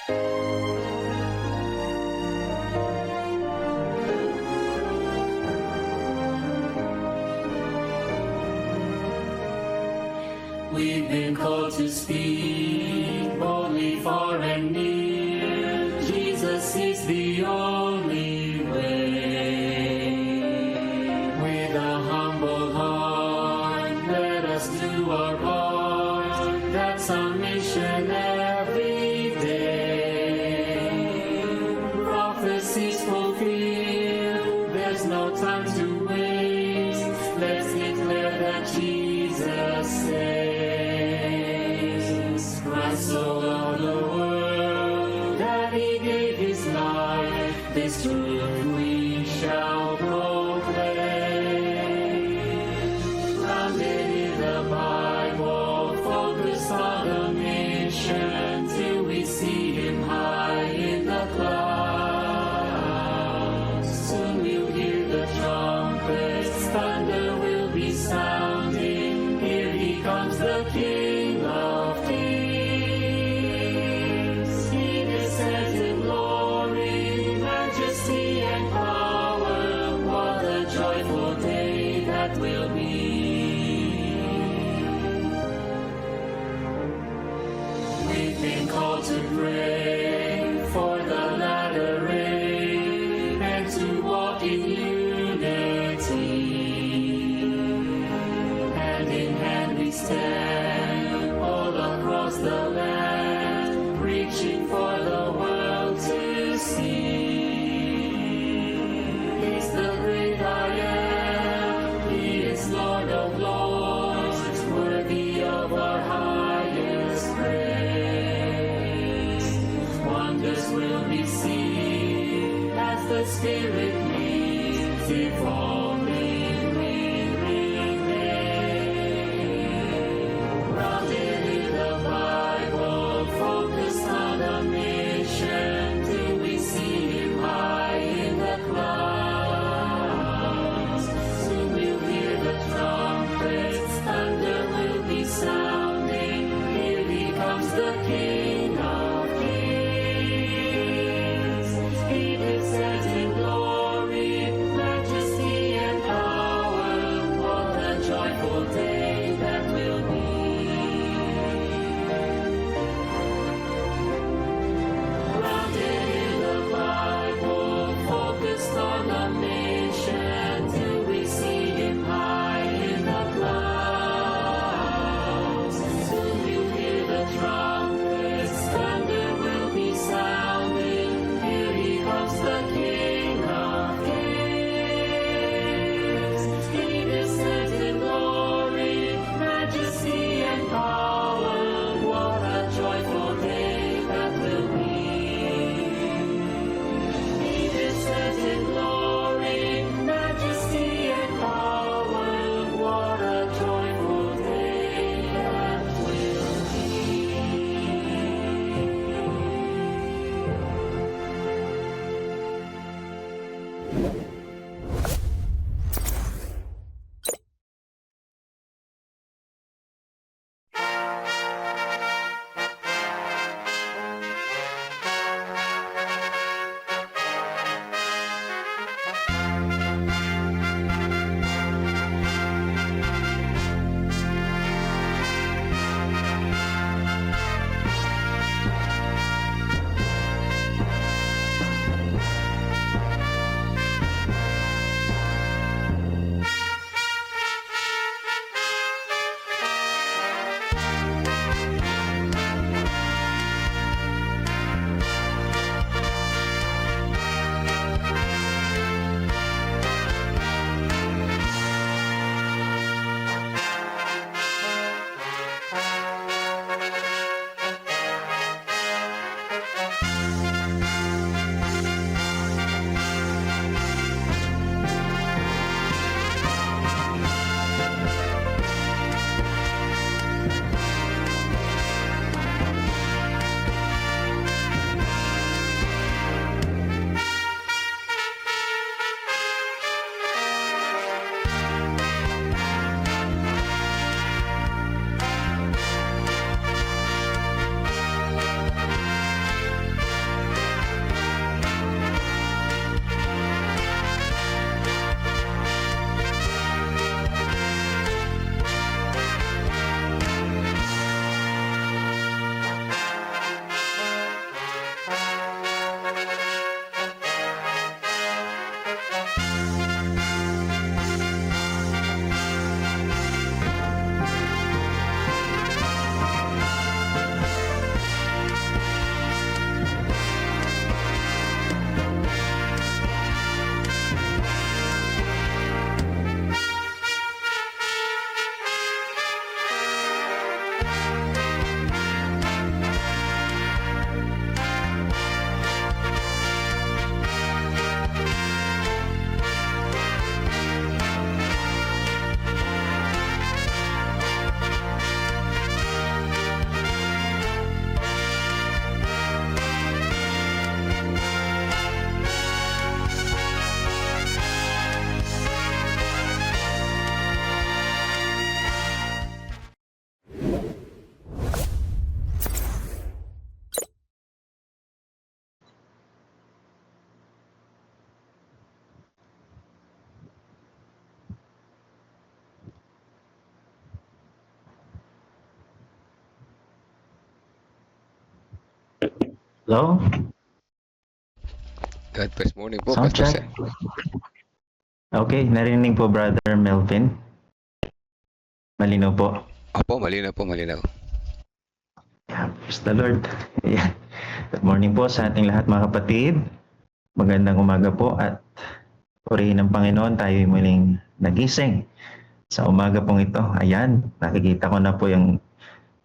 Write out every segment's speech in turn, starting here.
We've been called to speak boldly far and near. Jesus is the only way. With a humble heart, let us do our part. That's our mission every day. Prophecies fulfilled, there's no time to waste. Let's declare that Jesus saves. Christ so loved the world that He gave His life. This truth we shall proclaim. Grounded in the Bible, focused on the mission till we see Him high in the clouds. Soon we'll hear the trumpets, thunder will be sounding. Here He comes, the King of Kings. He descends in glory, majesty and power. What a joyful day that will be. We've been called to pray for the latter rain and to walk in unity. Hand in hand we stand all across the land, preaching for the world to see. He's the great I am, He is Lord of lords, worthy of our highest praise. Wonders will be seen as the Spirit leads, if only we remain. Grounded in the Bible, focused on the mission till we see Him high in the clouds. Soon we'll hear the trumpets, thunder will be sounding. Here He comes, the King of Kings. He descends in glory, majesty Hello? God bless morning po, Sound Pastor check. Seth. Okay, narinig po Brother Melvin. Malinaw po. Opo, malinaw po, malinaw. Praise the Lord. Ayan. Good morning po sa ating lahat mga kapatid. Magandang umaga po at purihin ng Panginoon tayo muling nagising sa umaga pong ito. Ayan, nakikita ko na po yung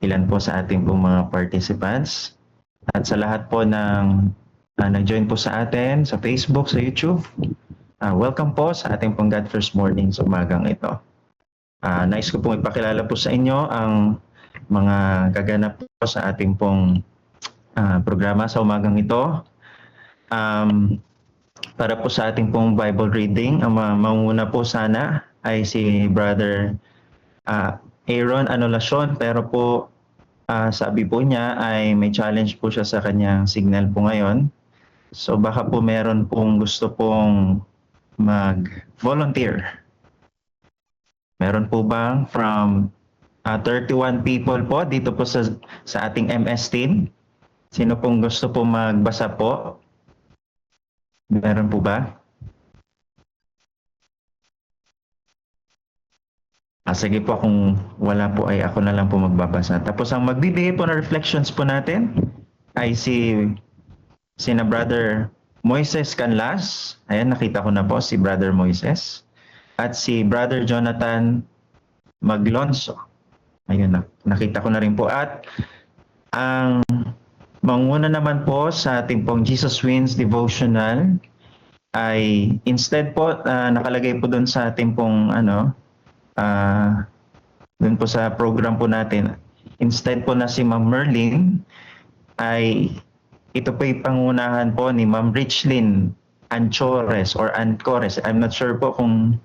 ilan po sa ating pong mga participants. At sa lahat po ng nag-join po sa atin sa Facebook, sa YouTube, welcome po sa ating pong God First Morning sa umagang ito. Nais ko pong ipakilala po sa inyo ang mga gaganap po sa ating pong programa sa umagang ito. Para po sa ating pong Bible reading, ang manguna po sana ay si Brother Aaron Anolacion, pero po sabi po niya ay may challenge po siya sa kanyang signal po ngayon. So baka po meron pong gusto pong mag-volunteer. Meron po bang from 31 people po dito po sa ating MS team? Sino pong gusto po magbasa po? Meron po ba? Sige po, kung wala po ay ako na lang po magbabasa. Tapos ang magbibigay po na reflections po natin ay sina Brother Moises Canlas. Ayan, nakita ko na po si Brother Moises. At si Brother Jonathan Maglonso. Ayun, nakita ko na rin po. At ang manguna naman po sa ating pong Jesus Wins Devotional ay instead po nakalagay po doon sa ating pong doon po sa program po natin, instead po na si Ma'am Merlin ay ito po yung pangunahan po ni Ma'am Richlyn Anchores or Ancores. I'm not sure po kung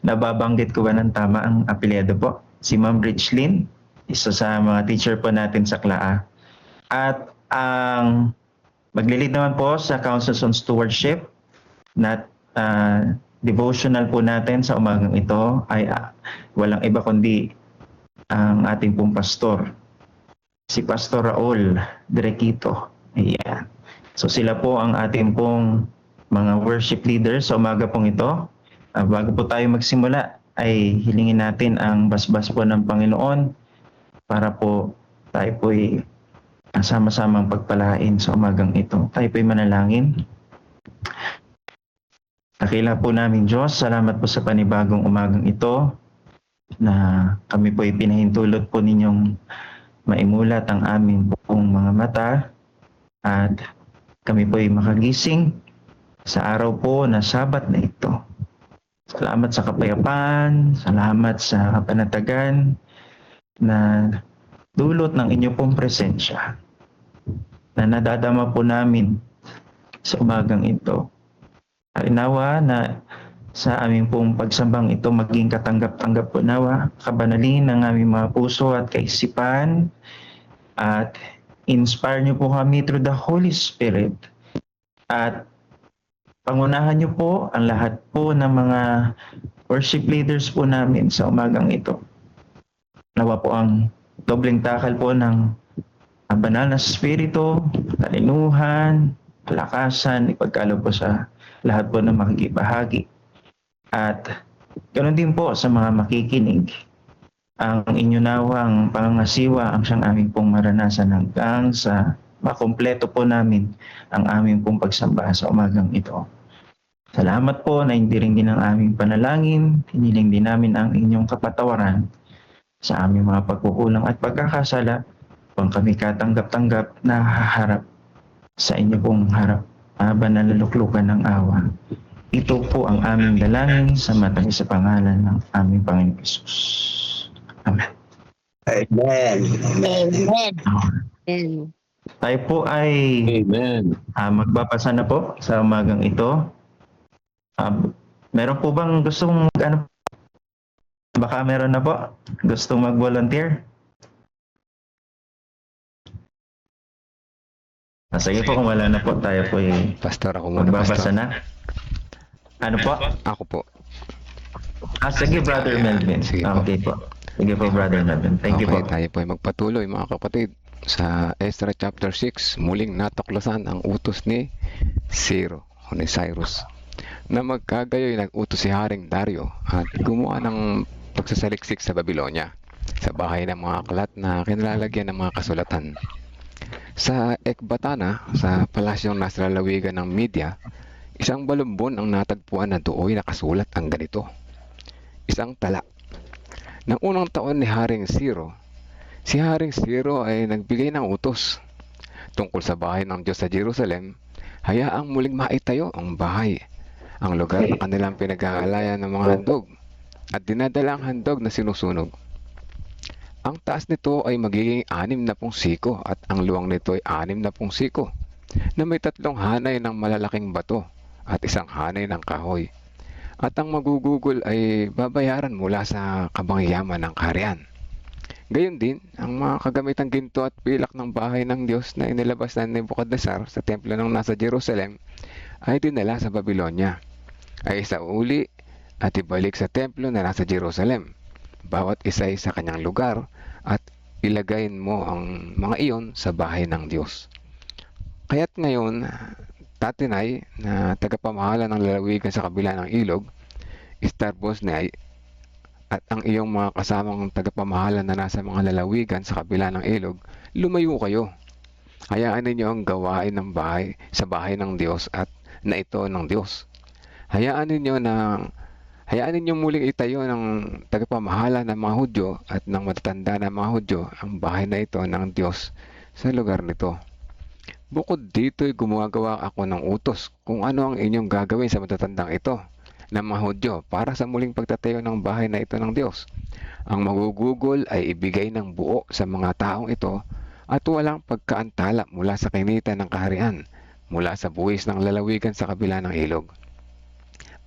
nababanggit ko ba ng tama ang apelyido po. Si Ma'am Richlyn, isa sa mga teacher po natin sa CLAA. At ang maglilid naman po sa Councils on Stewardship na devotional po natin sa umagang ito ay walang iba kundi ang ating pong pastor, si Pastor Raul Direcito. Ayan. So sila po ang ating pong mga worship leaders sa umaga pong ito. Bago po tayo magsimula ay hilingin natin ang basbas po ng Panginoon para po tayo po'y sama-samang pagpalain sa umagang ito. Tayo po'y manalangin. Dakila po namin Diyos, salamat po sa panibagong umagang ito na kami po ipinahintulot po ninyong maimulat ang aming pong mga mata at kami po ay makagising sa araw po na Sabat na ito. Salamat sa kapayapaan, salamat sa kapanatagan na dulot ng inyong pong presensya na nadadama po namin sa umagang ito. Nawa na sa aming pong pagsambang ito maging katanggap-tanggap po nawa, kabanalin ng aming mga puso at kaisipan at inspire niyo po kami through the Holy Spirit at pangunahan niyo po ang lahat po ng mga worship leaders po namin sa umagang ito. Nawa po ang dobleng takal po ng banal na spirito, talinuhan, palakasan, ipagkaloob po sa lahat po ng makikibahagi. At ganoon din po sa mga makikinig. Ang inyo nawang pangangasiwa ang siyang aming pong maranasan hanggang sa makompleto po namin ang aming pong pagsamba sa umagang ito. Salamat po na hindi rin din ang aming panalangin, hiniling din namin ang inyong kapatawaran sa aming mga pagkukulang at pagkakasala kung kami katanggap-tanggap na haharap sa inyo pong harap. Banal na luklukan ng awa. Ito po ang aming dalangin sa matamis sa pangalan ng aming Panginoong Hesus. Amen. Amen. Amen. Amen. Tayo po ay magbabasa na po sa umagang ito. Meron po bang gustong baka meron na po gustong mag-volunteer? Sige po, kung wala na po, tayo po ay Pastor, ako muna, magbabasa Pastor. na. Ano po? Ako po. Sige, Brother Melvin. Sige po. Okay po. Sige po, Brother Melvin. Thank you Okay, po. tayo po ay magpatuloy, mga kapatid. Sa Ezra chapter 6, muling natuklasan ang utos ni Cyrus na magkagayoy nag-utos si Haring Dario at gumawa ng pagsasaliksik sa Babylonia sa bahay ng mga aklat na kinalalagyan ng mga kasulatan. Sa Ekbatana, sa palasyong nasa lalawigan ng Media, isang balumbon ang natagpuan na doon nakasulat ang ganito. Isang tala. Nang unang taon ni Haring Ciro, si Haring Ciro ay nagbigay ng utos tungkol sa bahay ng Diyos sa Jerusalem, hayaang muling maitayo ang bahay, ang lugar na kanilang pinag-aalayan ng mga handog, at dinadala ang handog na sinusunog. Ang taas nito ay magiging 60 siko at ang luwang nito ay 60 siko, na may 3 hanay ng malalaking bato at 1 hanay ng kahoy. At ang magugugol ay babayaran mula sa kabangyaman ng kaharian. Gayon din, ang mga kagamitang ginto at pilak ng bahay ng Diyos na inilabas na ni Nebuchadnezzar sa templo ng nasa Jerusalem ay dinala sa Babylonia, ay isauli at ibalik sa templo na nasa Jerusalem. Bawat isa ay sa kanyang lugar at ilagayin mo ang mga iyon sa bahay ng Diyos. Kaya't ngayon, Tatinay na tagapamahala ng lalawigan sa kabila ng ilog, Starbosnai, at ang iyong mga kasamang tagapamahala na nasa mga lalawigan sa kabila ng ilog, lumayo kayo. Hayaan ninyo ang gawain ng bahay sa bahay ng Diyos at na ito ng Diyos. Hayaan ninyo muling itayo ng tagapamahala ng mga Hudyo at ng matatanda ng mga Hudyo ang bahay na ito ng Diyos sa lugar nito. Bukod dito'y gumagawa ako ng utos kung ano ang inyong gagawin sa matatandang ito ng mga Hudyo para sa muling pagtatayo ng bahay na ito ng Diyos. Ang magugugol ay ibigay ng buo sa mga taong ito at walang pagkaantala mula sa kinita ng kaharian, mula sa buwis ng lalawigan sa kabila ng ilog.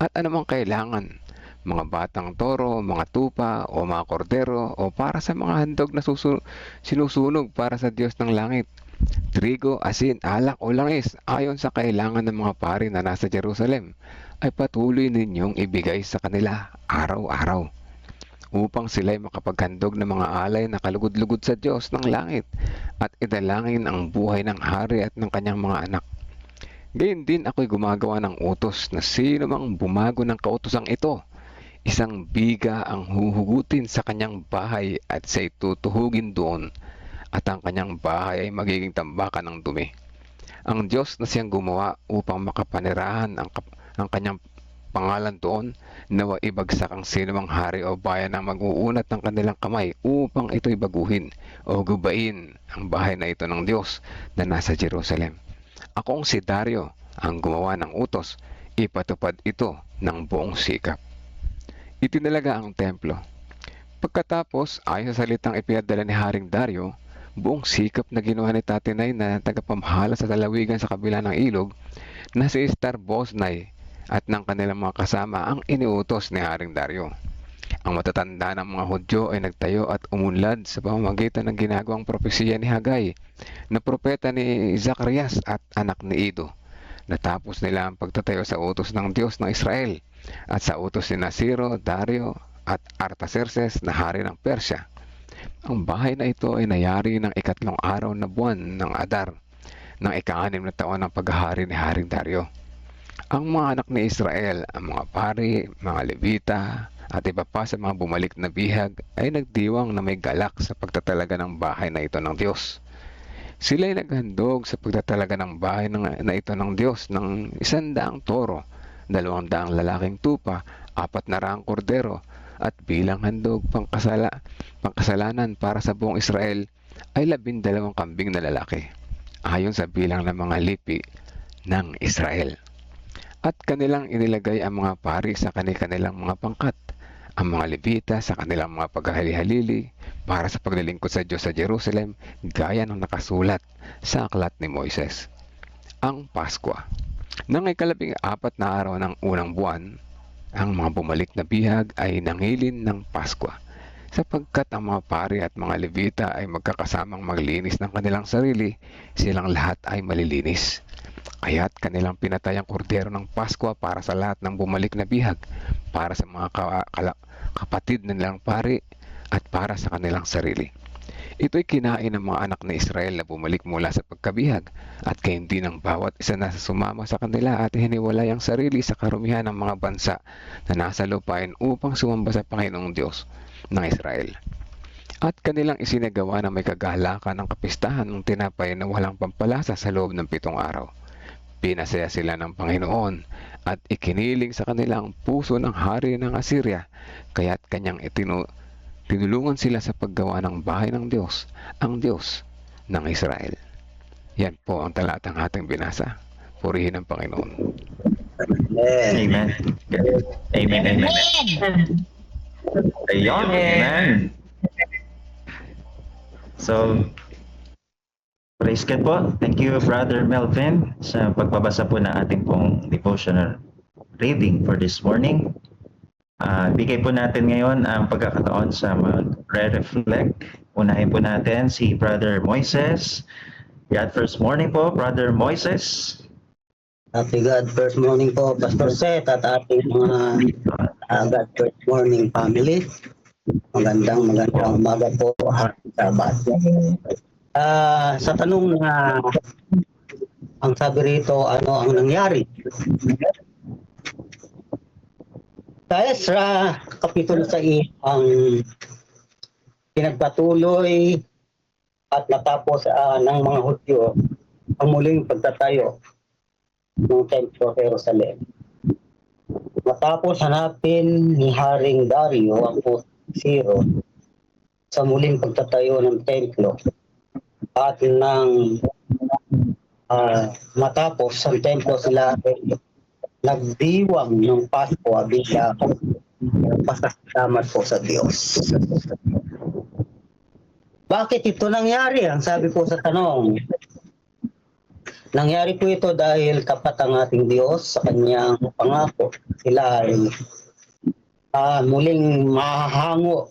At anumang kailangan, mga batang toro, mga tupa, o mga kordero, o para sa mga handog na sinusunog para sa Diyos ng langit, trigo, asin, alak o langis ayon sa kailangan ng mga pari na nasa Jerusalem ay patuloy ninyong ibigay sa kanila araw-araw upang sila'y makapaghandog ng mga alay na kalugod-lugod sa Diyos ng langit at idalangin ang buhay ng hari at ng kanyang mga anak. Gayon din ako'y gumagawa ng utos na sino mang bumago ng kautosang ito, 1 biga ang huhugutin sa kanyang bahay at siya'y tutuhugin doon, at ang kanyang bahay ay magiging tambakan ng dumi. Ang Diyos na siyang gumawa upang makapanirahan ang kanyang pangalan doon, nawa ibagsak ang sinumang hari o bayan ang mag-uunat ng kanilang kamay upang ito'y baguhin o gubain ang bahay na ito ng Diyos na nasa Jerusalem. Ako ang si Dario ang gumawa ng utos, ipatupad ito ng buong sikap. Itinalaga ang templo. Pagkatapos, ayon sa salitang ipinadala ni Haring Dario, buong sikap na ginawa ni Tatinay na tagapamahala sa lalawigan sa kabila ng ilog na si Starbosnai at ng kanilang mga kasama ang iniutos ni Haring Dario. Ang matatanda ng mga Hudyo ay nagtayo at umunlad sa pamamagitan ng ginagawang propesiya ni Hagay na propeta ni Zacarias at anak ni Ido. Natapos nila ang pagtatayo sa utos ng Diyos ng Israel at sa utos ni Ciro, Dario at Artaxerxes na hari ng Persya. Ang bahay na ito ay nayari ng 3 araw na buwan ng Adar, ng 6 na taon ng paghahari ni Haring Dario. Ang mga anak ni Israel, ang mga pari, mga Levita, at iba pa sa mga bumalik na bihag ay nagdiwang na may galak sa pagtatalaga ng bahay na ito ng Diyos. Sila ay naghandog sa pagtatalaga ng bahay na ito ng Diyos ng 100 toro, 200 lalaking tupa, 400 kordero, at bilang handog pangkasalanan para sa buong Israel ay 12 kambing na lalaki, ayon sa bilang ng mga lipi ng Israel. At kanilang inilagay ang mga pari sa kanilang mga pangkat, ang mga Levita sa kanilang mga paghahali-halili para sa paglilingkod sa Diyos sa Jerusalem, gaya ng nakasulat sa aklat ni Moises. Ang Pasko. Nang 14 na araw ng unang buwan, ang mga bumalik na bihag ay nangilin ng Pasko, sapagkat ang mga pari at mga Levita ay magkakasamang maglinis ng kanilang sarili, silang lahat ay malilinis. Kaya't kanilang pinatay ang kordero ng Pasko para sa lahat ng bumalik na bihag, para sa mga kapatid na nilang pari at para sa kanilang sarili. Ito'y kinain ng mga anak ni Israel na bumalik mula sa pagkabihag at gayon din ang bawat isa na sumama sa kanila at hiniwalay ang sarili sa karumihan ng mga bansa na nasa lupain upang sumamba sa Panginoong Diyos ng Israel. At kanilang isinagawa na may kagalakan ng kapistahan ng tinapay na walang pampalasa sa loob ng 7 araw. Pinasaya sila ng Panginoon at ikiniling sa kanila ang puso ng hari ng Assyria, kaya't kanyang tinulungan sila sa paggawa ng bahay ng Diyos, ang Diyos ng Israel. Yan po ang talatang ating binasa. Purihin ang Panginoon. Amen. Amen. Amen. Amen. Ayun. Amen. So, praise God po. Thank you, Brother Melvin, sa pagbabasa po ng ating pong devotional reading for this morning. Bigay po natin ngayon ang pagkakataon sa mag-reflect. Unahin po natin si Brother Moises. God first morning po, Brother Moises. Happy God first morning po, Pastor Seth at ating mga God first morning family. Magandang umaga po, happy Sabat. Sa tanong na ang sabi rito, ano ang nangyari? Sa Ezra, Kapitulo 6, ang pinagpatuloy at natapos ng mga Hudyo ang muling pagtatayo ng Templo sa Jerusalem. Matapos hanapin ni Haring Dario ang Siro sa muling pagtatayo ng templo at nang matapos ang templo sila nagdiwang ng Pasko bilang pasasalamat po sa Diyos. Bakit ito nangyari? Ang sabi po sa tanong, nangyari po ito dahil tapat ang ating Diyos sa kanyang pangako. Sila ay muling mahahango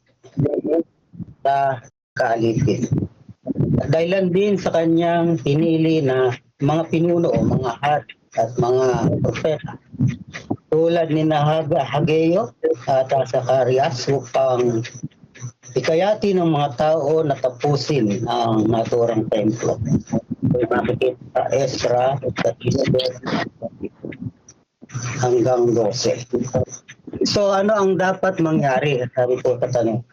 sa kaalitin. Dahilan din sa kanyang pinili na mga pinuno o mga hari at mga propeta tulad ni Hageo at Zacarias upang ikayati ng mga tao na tapusin ang naturang templo. Makikita sa Ezra at hanggang 12. So ano ang dapat mangyari? Sabi po sa tanong.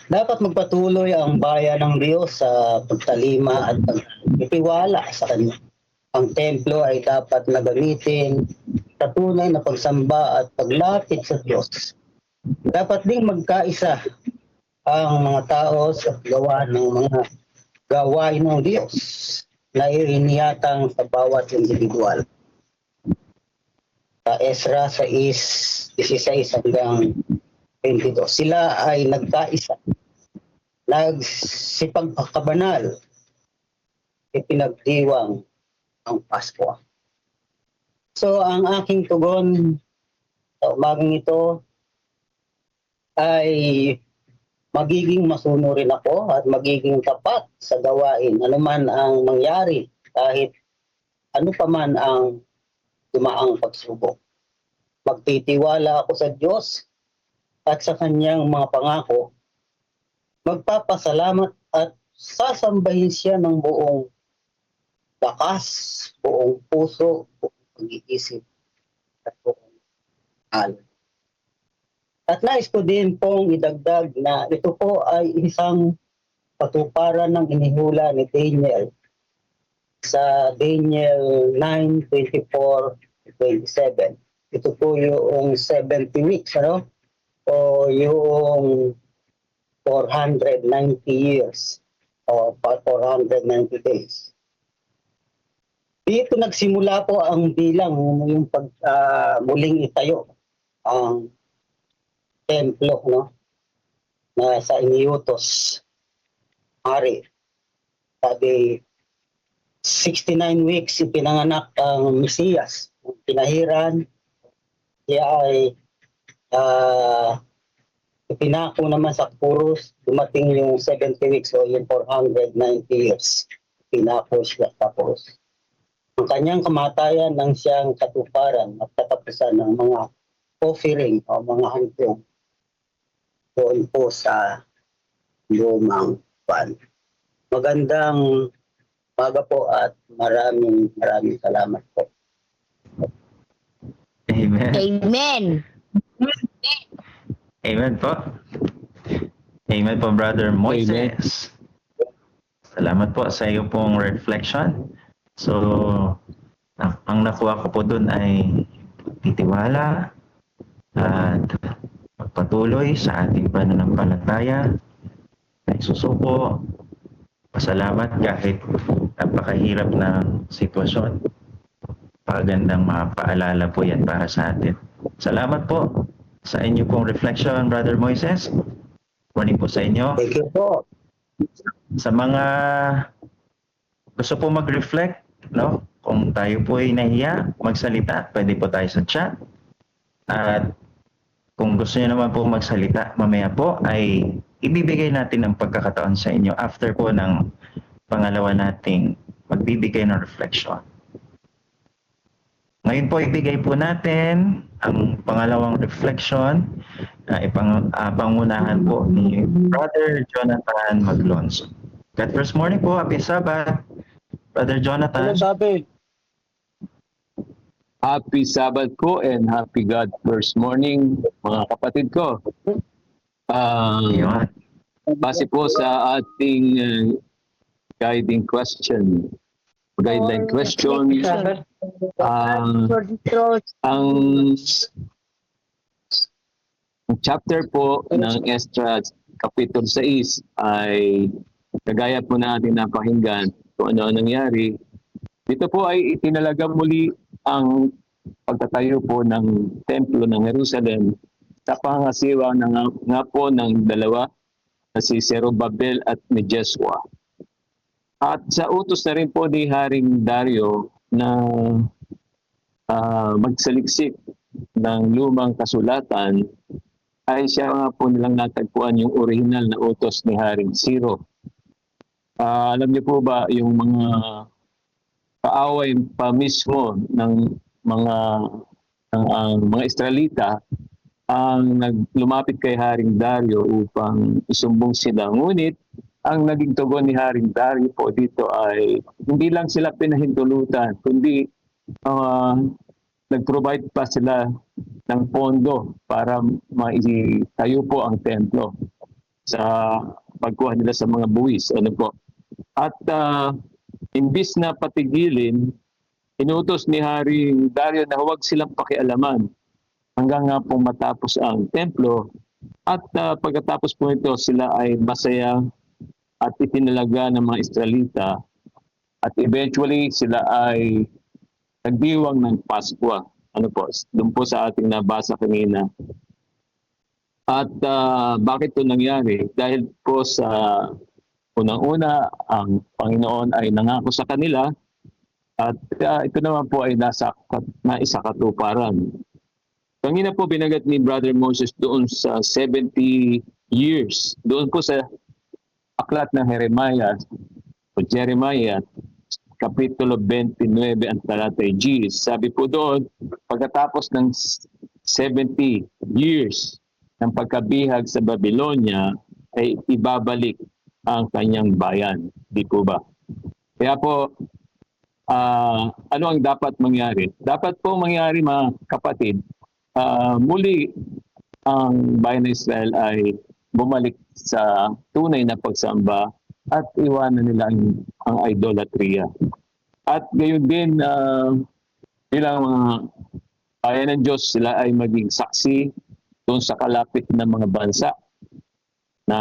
Dapat magpatuloy ang bayan ng Diyos sa pagtalima at pagtitiwala sa Kanya. Ang templo ay dapat na gamitin sa tunay na pagsamba at paglapit sa Diyos. Dapat ding magkaisa ang mga tao sa gawa ng mga gawain ng Diyos na iiniyatang sa bawat individual. Sa Ezra 6:16 hanggang 22. Sila ay nagkaisa, nagsipagpakabanal, ipinagdiwang ang Pasko. So ang aking tugon sa umagang ito ay magiging masunurin ako at magiging tapat sa gawain anuman ang mangyari kahit ano pa man ang dumaang pagsubok. Magtitiwala ako sa Diyos at sa kanyang mga pangako. Magpapasalamat at sasambahin siya ng buong lakas, buong puso, buong pag-iisip at buong alay. At nais ko din pong idagdag na ito po ay isang patuparan ng inihula ni Daniel sa Daniel 9:24-27. Ito po yung 70 weeks, ano? O yung 490 years o 490 days. Dito nagsimula po ang bilang yung muling itayo ang templo, no? Na sa iniutos hari. Sabi 69 weeks ipinanganak ang Mesiyas. Pinahiran siya ay ipinako naman sa Kuros, dumating yung 70 weeks o yung 490 years. Pinako siya tapos. Ang kanyang kamatayan nang siyang katuparan at katapusan ng mga offering o mga handog doon po sa lumang pan. Magandang umaga po at maraming salamat po. Amen. Amen. Amen po. Amen po, Brother Moises. Salamat po sa iyo pong reflection. So, ang nakuha ko po dun ay titiwala at pagpatuloy sa ating pananampalataya, ay susuko, pasalamat kahit napakahirap na sitwasyon. Pagandang mga paalala po yan para sa atin. Salamat po sa inyo pong reflection, Brother Moises. Morning po sa inyo. Thank you po. Sa mga gusto po mag-reflect, no? Kung tayo po ay nahiya magsalita, pwede po tayo sa chat. At kung gusto niyo naman po magsalita, mamaya po ay ibibigay natin ang pagkakataon sa inyo after po ng pangalawa nating magbibigay ng reflection. Ngayon po ibigay po natin ang pangalawang reflection na pangunahan po ni Brother Jonathan Maglonso. God first morning po, happy Sabbath, Brother Jonathan. Sabi? Happy Sabbath po and happy God first morning mga kapatid ko. Yun. Base po sa ating guiding question, guideline question, ang chapter po ng Esdra Kapitulo 6 ay kagaya po natin napakinggan kung ano ang nangyari. Dito po ay itinalaga muli ang pagtatayo po ng templo ng Jerusalem sa pangasiwa nga po ng dalawa na si Zerubabel at ni Jesua. At sa utos na rin po ni Haring Dario na magsaliksik ng lumang kasulatan, ay siya nga po nilang natagpuan yung original na utos ni Haring Ciro. Alam niyo po ba yung mga kaaway pa mismo ng mga Israelita ang lumapit kay Haring Dario upang isumbong sila. Ngunit ang naging tugon ni Haring Dario po dito ay hindi lang sila pinahintulutan, kundi nag-provide pa sila ng pondo para maitayo po ang templo sa pagkuha nila sa mga buwis. Ano po? At imbis na patigilin, inutos ni Haring Dario na huwag silang pakialaman hanggang nga pong matapos ang templo. At pagkatapos po ito, sila ay masaya at itinalaga ng mga Israelita. At eventually, sila ay nagdiwang ng Paskwa. Ano po? Doon po sa ating nabasa kanina. At bakit ito nangyari? Dahil po sa unang-una, ang Panginoon ay nangako sa kanila at ito naman po ay nasa katuparan. Kanina po binagat ni Brother Moses doon sa 70 years. Doon po sa aklat ng Jeremiah, Kapitulo 29 ang talatay G. Sabi po doon, pagkatapos ng 70 years ng pagkabihag sa Babylonia, ay ibabalik ang kanyang bayan. Di po ba? Kaya po, ano ang dapat mangyari? Dapat po mangyari mga kapatid, muli ang bayan ng Israel ay bumalik sa tunay na pagsamba at iwanan nila ang idolatria. At gayon din, bilang mga bayan ng Diyos, sila ay maging saksi doon sa kalapit ng mga bansa na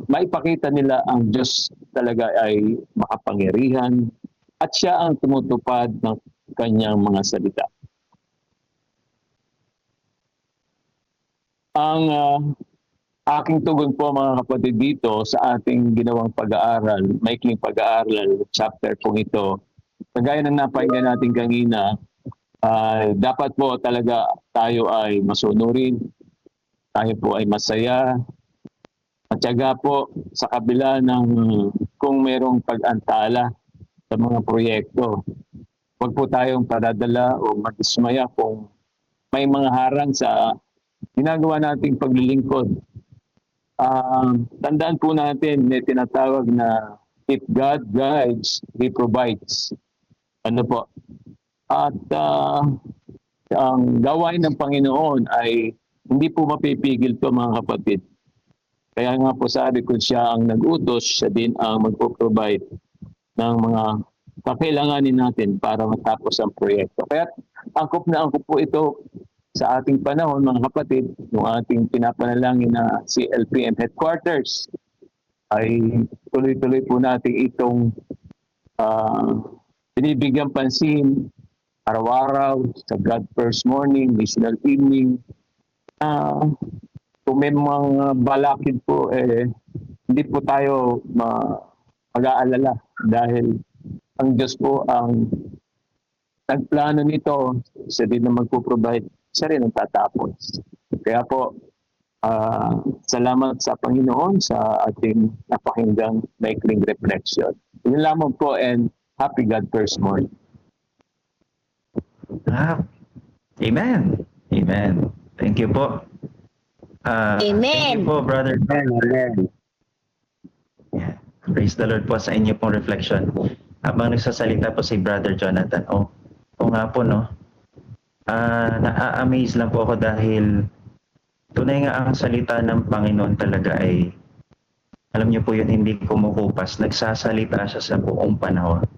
maipakita nila ang Diyos talaga ay makapangyarihan at siya ang tumutupad ng kanyang mga salita. Ang aking tugon po mga kapatid dito sa ating ginawang pag-aaral, maikling pag-aaral, chapter po ito, kagaya ng napakinggan natin kanina, dapat po talaga tayo ay masunurin, tayo po ay masaya, at syaga po sa kabila ng kung merong pag-antala sa mga proyekto. Huwag po tayong padadala o madismaya kung may mga harang sa ginagawa nating paglilingkod Tandaan po natin, may tinatawag na if God guides, He provides. Ano po? At ang gawain ng Panginoon ay hindi po mapipigil to mga kapatid. Kaya nga po sabi ko siya ang nag-utos, siya din ang magpo-provide ng mga kakailanganin natin para matapos ang proyekto. Kaya angkop na angkop po ito sa ating panahon mga kapatid, yung ating pinapanalangin na CLPM headquarters ay tuloy-tuloy po natin itong binibigyan pansin araw-araw sa God First Morning, National Evening. Kung may mga balakid po, hindi po tayo mag-aalala dahil ang Diyos po ang nagplano nito, siya din na magpo-provide, siya rin ang tatapos. Kaya po, salamat sa Panginoon sa ating napakinggang maikling reflection. Yun lamang po and happy God First Morning. Amen. Amen. Thank you po. Thank Amen. you po, Brother. Amen. Yeah. Praise the Lord po sa inyo pong reflection. Habang nagsasalita po si Brother Jonathan, o nga po, no? Na-amaze lang po ako dahil tunay nga ang salita ng Panginoon talaga ay, alam niyo po yun, hindi kumukupas. Nagsasalita siya sa buong panahon.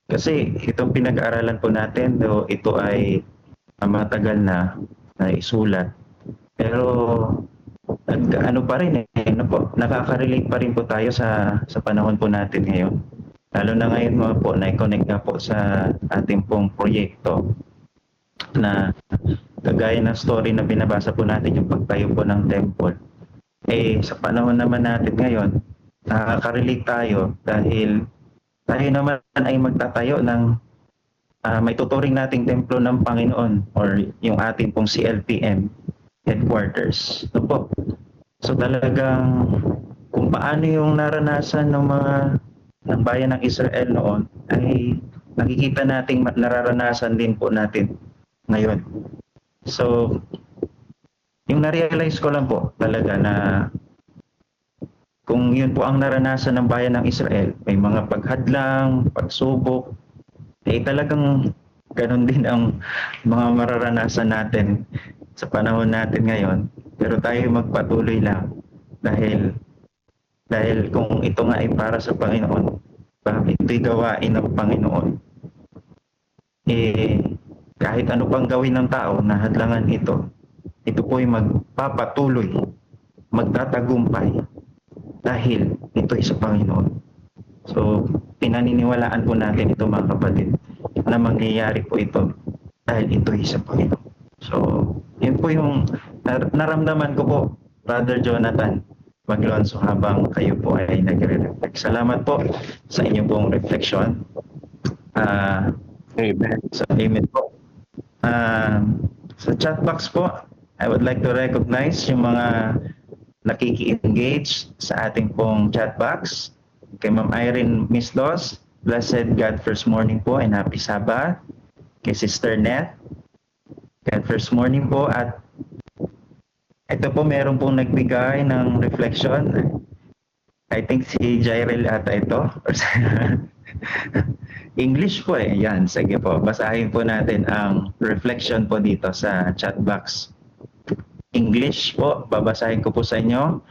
Kasi itong pinag-aaralan po natin, though ito ay matagal na isulat. Pero ano pa rin nakaka-relate pa rin po tayo sa panahon po natin ngayon. Lalo na ngayon mga po, na-connect na po sa ating pong proyekto na kagaya ng story na binabasa po natin, yung pagtayo po ng temple. Sa panahon naman natin ngayon, nakaka-relate tayo dahil tayo naman ay magtatayo ng may tuturing nating templo ng Panginoon or yung ating pong CLPM headquarters. Ito po. So talagang kung paano yung naranasan ng bayan ng Israel noon ay nakikita nating nararanasan din po natin ngayon. So yung na-realize ko lang po talaga na kung yun po ang naranasan ng bayan ng Israel, may mga paghadlang, pagsubok, talagang ganun din ang mga mararanasan natin sa panahon natin ngayon. Pero tayo magpatuloy lang dahil kung ito nga ay para sa Panginoon, bakit ito'y gawain ng Panginoon? Kahit ano pang gawin ng tao na hadlangan ito po'y magpapatuloy, magtatagumpay dahil ito'y sa Panginoon. So, pinaniniwalaan po natin ito mga kapatid na mangyayari po ito dahil ito'y sa Panginoon. So, yun po yung naramdaman ko po, Brother Jonathan Maglonso, habang kayo po ay nagre-reflect. Salamat po sa inyong pong reflection. Amen. So, amen po. Sa chat box po, I would like to recognize yung mga nakiki-engage sa ating pong chat box. Kay Ma'am Irene Mislos, blessed God First Morning po and happy Sabbath. Kay Sister Net, God First Morning po. At ito po, meron pong nagbigay ng reflection. I think si Jairel ata ito. English po yan. Sige po, basahin po natin ang reflection po dito sa chat box. English po, babasahin ko po sa inyo.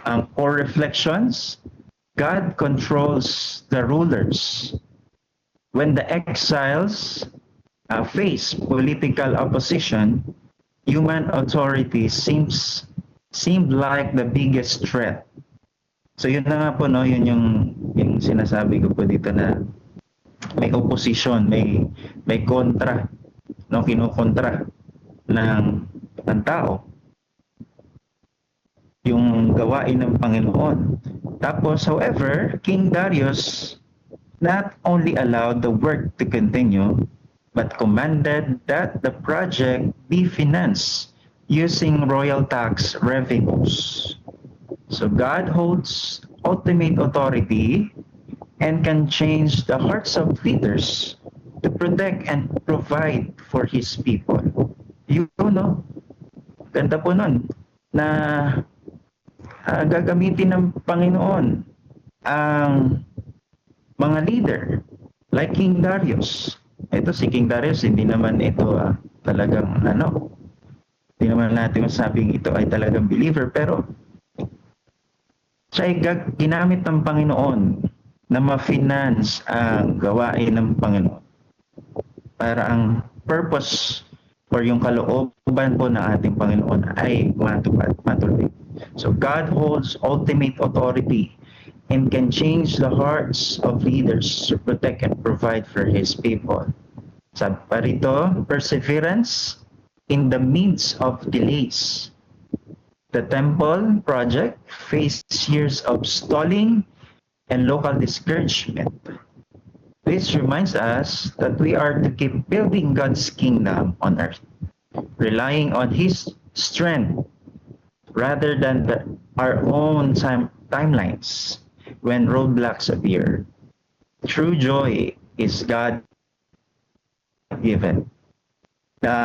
Ang core reflections: God controls the rulers. When the exiles face political opposition, human authority seemed like the biggest threat. So yun na nga po, no, yun yung sinasabi ko po dito na may opposition, may kontra, no, kinukontra ng tao yung gawain ng Panginoon. Tapos, however, King Darius not only allowed the work to continue, but commanded that the project be financed using royal tax revenues. So God holds ultimate authority and can change the hearts of leaders to protect and provide for His people. Yun, no? Ganda po nun na gagamitin ng Panginoon ang mga leader like King Darius. Ito si King Darius, hindi naman ito talagang hindi naman natin masabing ito ay talagang believer, pero siya ay ginamit ng Panginoon na ma-finance ang gawain ng Panginoon para ang purpose or yung kalooban po ng ating Panginoon ay matuloy. So God holds ultimate authority and can change the hearts of leaders to protect and provide for His people. Sabi pa rito, perseverance in the midst of delays. The temple project faced years of stalling and local discouragement. This reminds us that we are to keep building God's kingdom on earth, relying on His strength rather than our own timelines when roadblocks appear. True joy is God-given. The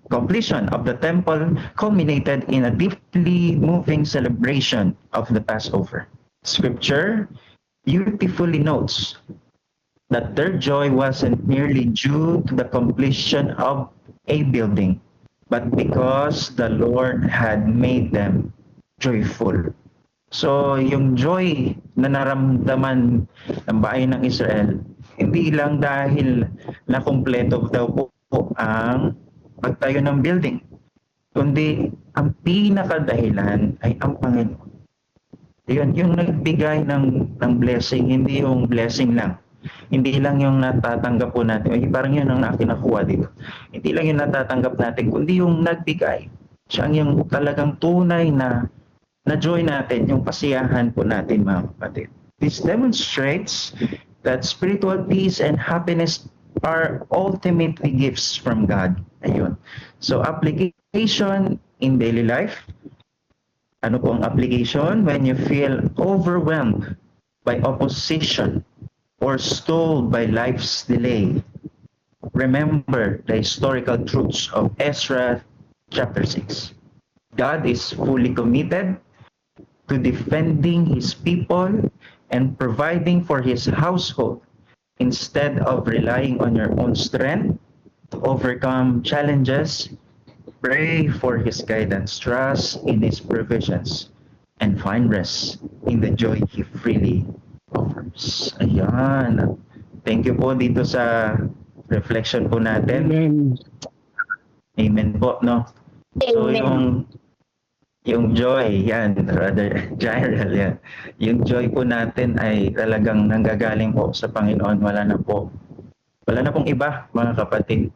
completion of the temple culminated in a deeply moving celebration of the Passover. Scripture beautifully notes that their joy wasn't merely due to the completion of a building, but because the Lord had made them joyful. So, yung joy na naramdaman ng bayan ng Israel, hindi lang dahil nakumpleto daw po ang pagtayo ng building, kundi ang pinakadahilan ay ang Panginoon. Yun, yung nagbigay ng blessing, hindi yung blessing lang. Hindi lang yung natatanggap po natin. Ay, parang yun ang nakinakuha dito. Hindi lang yung natatanggap natin, kundi yung nagbigay. Siya yung talagang tunay na joy natin, yung kasiyahan po natin, mga kapatid. This demonstrates that spiritual peace and happiness are ultimately gifts from God. Ayun. So, application in daily life. Ano po ang application? When you feel overwhelmed by opposition or stalled by life's delay, remember the historical truths of Ezra chapter 6. God is fully committed to defending His people and providing for His household instead of relying on your own strength to overcome challenges. Pray for His guidance, trust in His provisions, and find rest in the joy He freely offers. Ayan. Thank you po dito sa reflection po natin. Amen po, no? So yung joy, yan, Brother Jairel, yan. Yung joy po natin ay talagang nanggagaling po sa Panginoon. Wala na pong iba, mga kapatid.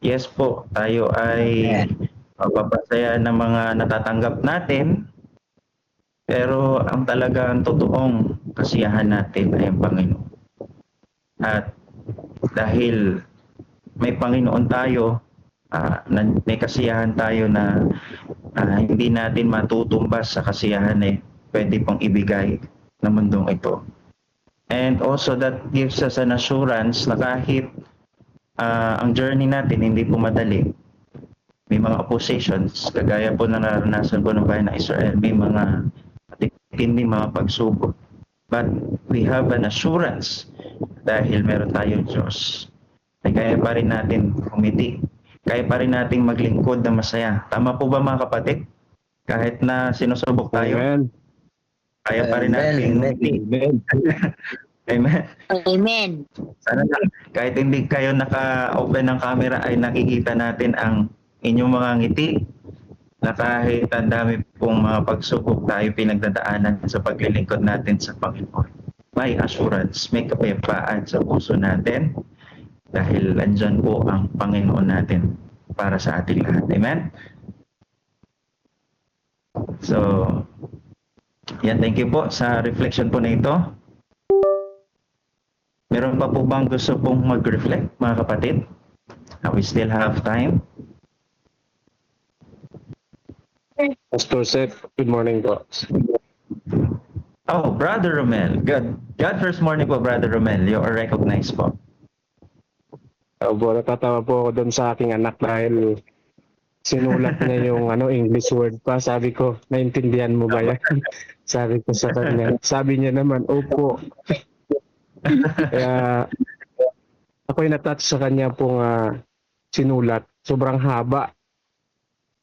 Yes po, tayo ay mapapasaya ng mga natatanggap natin, pero ang talagang totoong kasiyahan natin ay ang Panginoon. At dahil may Panginoon tayo, may kasiyahan tayo na hindi natin matutumbas sa kasiyahan pwede pong ibigay ng mundong ito. And also that gives us an assurance na kahit ang journey natin hindi po madali, may mga oppositions, kagaya po na naranasan po ng bayan ng Israel, may mga matitindi mga pagsubok. But we have an assurance dahil meron tayong Diyos. Kaya pa rin natin umiti. Kaya pa rin nating maglingkod na masaya. Tama po ba, mga kapatid? Kahit na sinusubok tayo, kaya pa rin nating umiti. Amen. Amen. Sana na, kahit hindi kayo naka-open ng camera ay nakikita natin ang inyong mga ngiti na kahit ang dami pong mga pagsubok tayo pinagdadaanan sa paglilingkod natin sa Panginoon. May assurance, may kapayapaan sa puso natin dahil andyan po ang Panginoon natin para sa ating lahat. Amen? So, yan, thank you po sa reflection po na ito. Meron pa po bang gusto pong mag-reflect, mga kapatid? We still have time. Pastor Seth, good morning po. Oh, Brother Romel. Good. God first morning po, Brother Romel. You are recognized po. Natatawa po ako doon sa aking anak dahil Sinulat niya yung English word pa. Sabi ko, naintindihan mo ba yan? Sabi ko sa kanya. Sabi niya naman, opo. Kaya ako'y natouch sa kanya pong sinulat. Sobrang haba.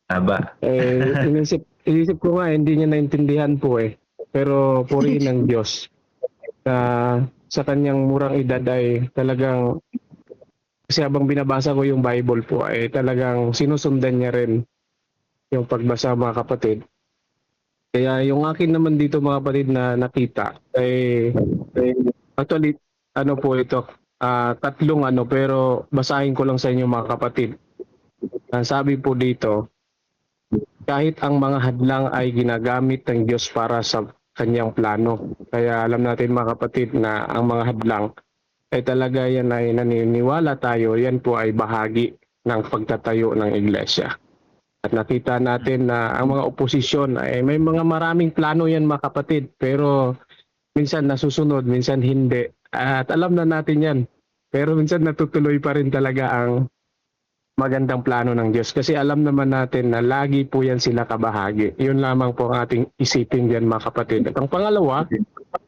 Aba. Inisip ko nga, hindi niya naintindihan po eh. Pero purihin ng Diyos na sa kanyang murang edad ay talagang, kasi habang binabasa ko yung Bible po ay talagang sinusundan niya rin yung pagbasa mga kapatid. Kaya yung akin naman dito mga kapatid na nakita ay actually po ito, tatlong pero basahin ko lang sa inyo mga kapatid. Sabi po dito, kahit ang mga hadlang ay ginagamit ng Diyos para sa kanyang plano. Kaya alam natin mga kapatid na ang mga hadlang ay talaga yan ay naniniwala tayo, yan po ay bahagi ng pagtatayo ng iglesia. At nakita natin na ang mga oposisyon ay may mga maraming plano yan mga kapatid, pero minsan nasusunod, minsan hindi. At alam na natin yan, pero minsan natutuloy pa rin talaga ang magandang plano ng Diyos. Kasi alam naman natin na lagi po yan sila kabahagi. Yun lamang po ang ating isipin diyan mga kapatid. At ang pangalawa,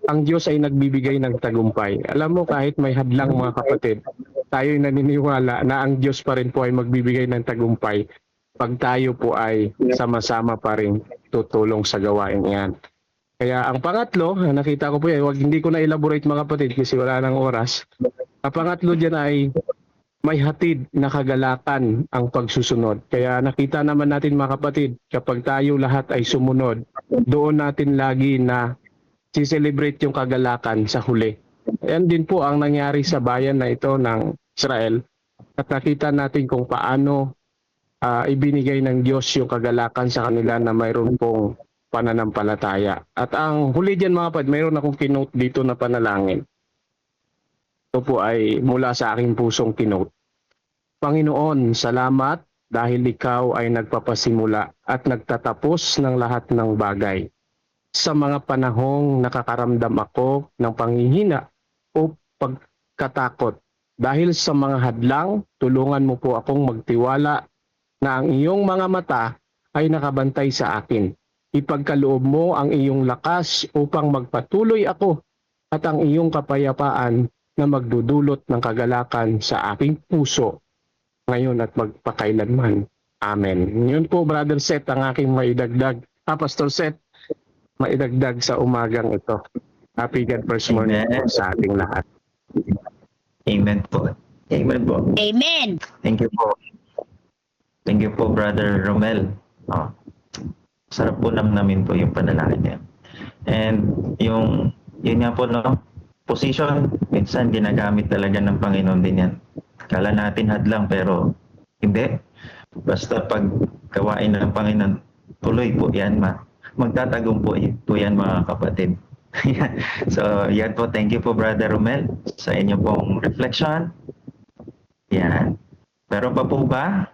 ang Diyos ay nagbibigay ng tagumpay. Alam mo, kahit may hadlang mga kapatid, tayo'y naniniwala na ang Diyos pa rin po ay magbibigay ng tagumpay pag tayo po ay sama-sama pa rin tutulong sa gawain yan. Kaya ang pangatlo, nakita ko po yan, hindi ko na elaborate mga kapatid kasi wala nang oras. Ang pangatlo dyan ay may hatid na kagalakan ang pagsusunod. Kaya nakita naman natin mga kapatid, kapag tayo lahat ay sumunod, doon natin lagi na si-celebrate yung kagalakan sa huli. Yan din po ang nangyari sa bayan na ito ng Israel. At nakita natin kung paano ibinigay ng Diyos yung kagalakan sa kanila na mayroon pong pananampalataya. At ang huli dyan mga kapatid, mayroon akong kinote dito na panalangin. Ito po ay mula sa aking pusong kinote. Panginoon, salamat dahil ikaw ay nagpapasimula at nagtatapos ng lahat ng bagay. Sa mga panahong nakakaramdam ako ng panghihina o pagkatakot, dahil sa mga hadlang, tulungan mo po akong magtiwala na ang iyong mga mata ay nakabantay sa akin. Ipagkaloob mo ang iyong lakas upang magpatuloy ako at ang iyong kapayapaan na magdudulot ng kagalakan sa aking puso ngayon at magpakailanman. Amen. Yun po, Brother Seth, ang aking maidagdag. Pastor Seth, maidagdag sa umagang ito. Happy God first morning po sa ating lahat. Amen po. Amen po. Amen. Thank you po. Thank you po, Brother Romel. Sarap po namin po yung panalangin niya. And yun nga po, position, minsan ginagamit talaga ng Panginoon din yan. Kala natin hadlang pero hindi. Basta pag gawain ng Panginoon, tuloy po yan. Magtatagong po yan mga kapatid. So yan po, thank you po Brother Romel sa inyo pong reflection. Yan. Pero pa po ba?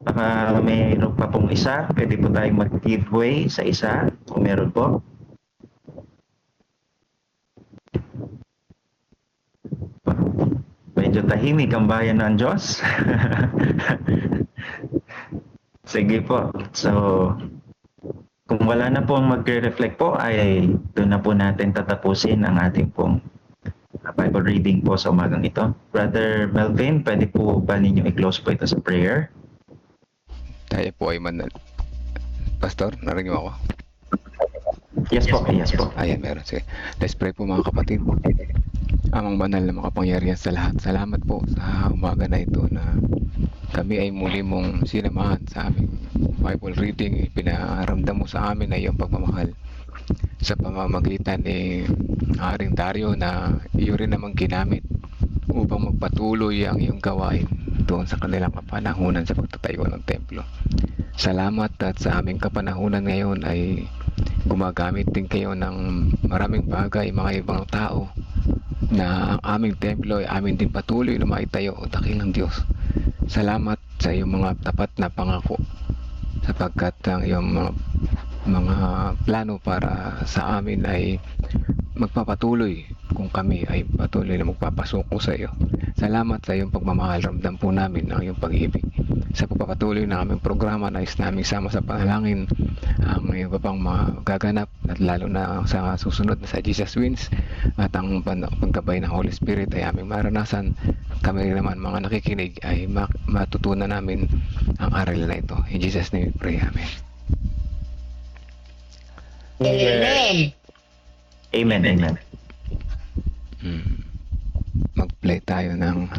Baka mayroon pa pong isa. Pwede po tayong mag-giveaway sa isa kung meron po. Medyo tahimik ang bayan ng Diyos. Sige po. So, kung wala na pong magre-reflect po, ay doon na po natin tatapusin ang ating pong Bible reading po sa umagang ito. Brother Melvin, pwede po ba ninyo i-close po ito sa prayer? Tayo po ay Pastor, narinig mo ako? Yes po, yes po. Ayan, meron. Sige. Let's pray po mga kapatid. Amang banal na makapangyarihan sa lahat. Salamat po sa umaga na ito na kami ay muli mong sinamahan sa aming Bible reading. Pinaramdam mo sa amin na iyong pagmamahal sa pamamagitan ni Haring Dario na iyo rin namang ginamit upang magpatuloy ang iyong gawain doon sa kanilang kapanahunan sa pagtatayo ng templo. Salamat at sa aming kapanahunan ngayon ay gumagamit din kayo ng maraming bagay, mga ibang tao na ang aming templo ay amin din patuloy na maitayo o dakilang Diyos. Salamat sa iyong mga tapat na pangako sapagkat ang iyong mga plano para sa amin ay magpapatuloy kung kami ay patuloy na magpapasuko sa iyo. Salamat sa iyong pagmamahal. Ramdam po namin ang iyong pag-ibig. Sa pagpapatuloy ng aming programa, nais namin sama sa panalangin ang iyong papang magaganap at lalo na sa susunod na sa Jesus Wins at ang pagkabay ng Holy Spirit ay aming maranasan. Kami rin naman mga nakikinig ay matutunan namin ang aral na ito. In Jesus' name we pray. Amen. Amen. Amen, amen. Mag-play tayo ng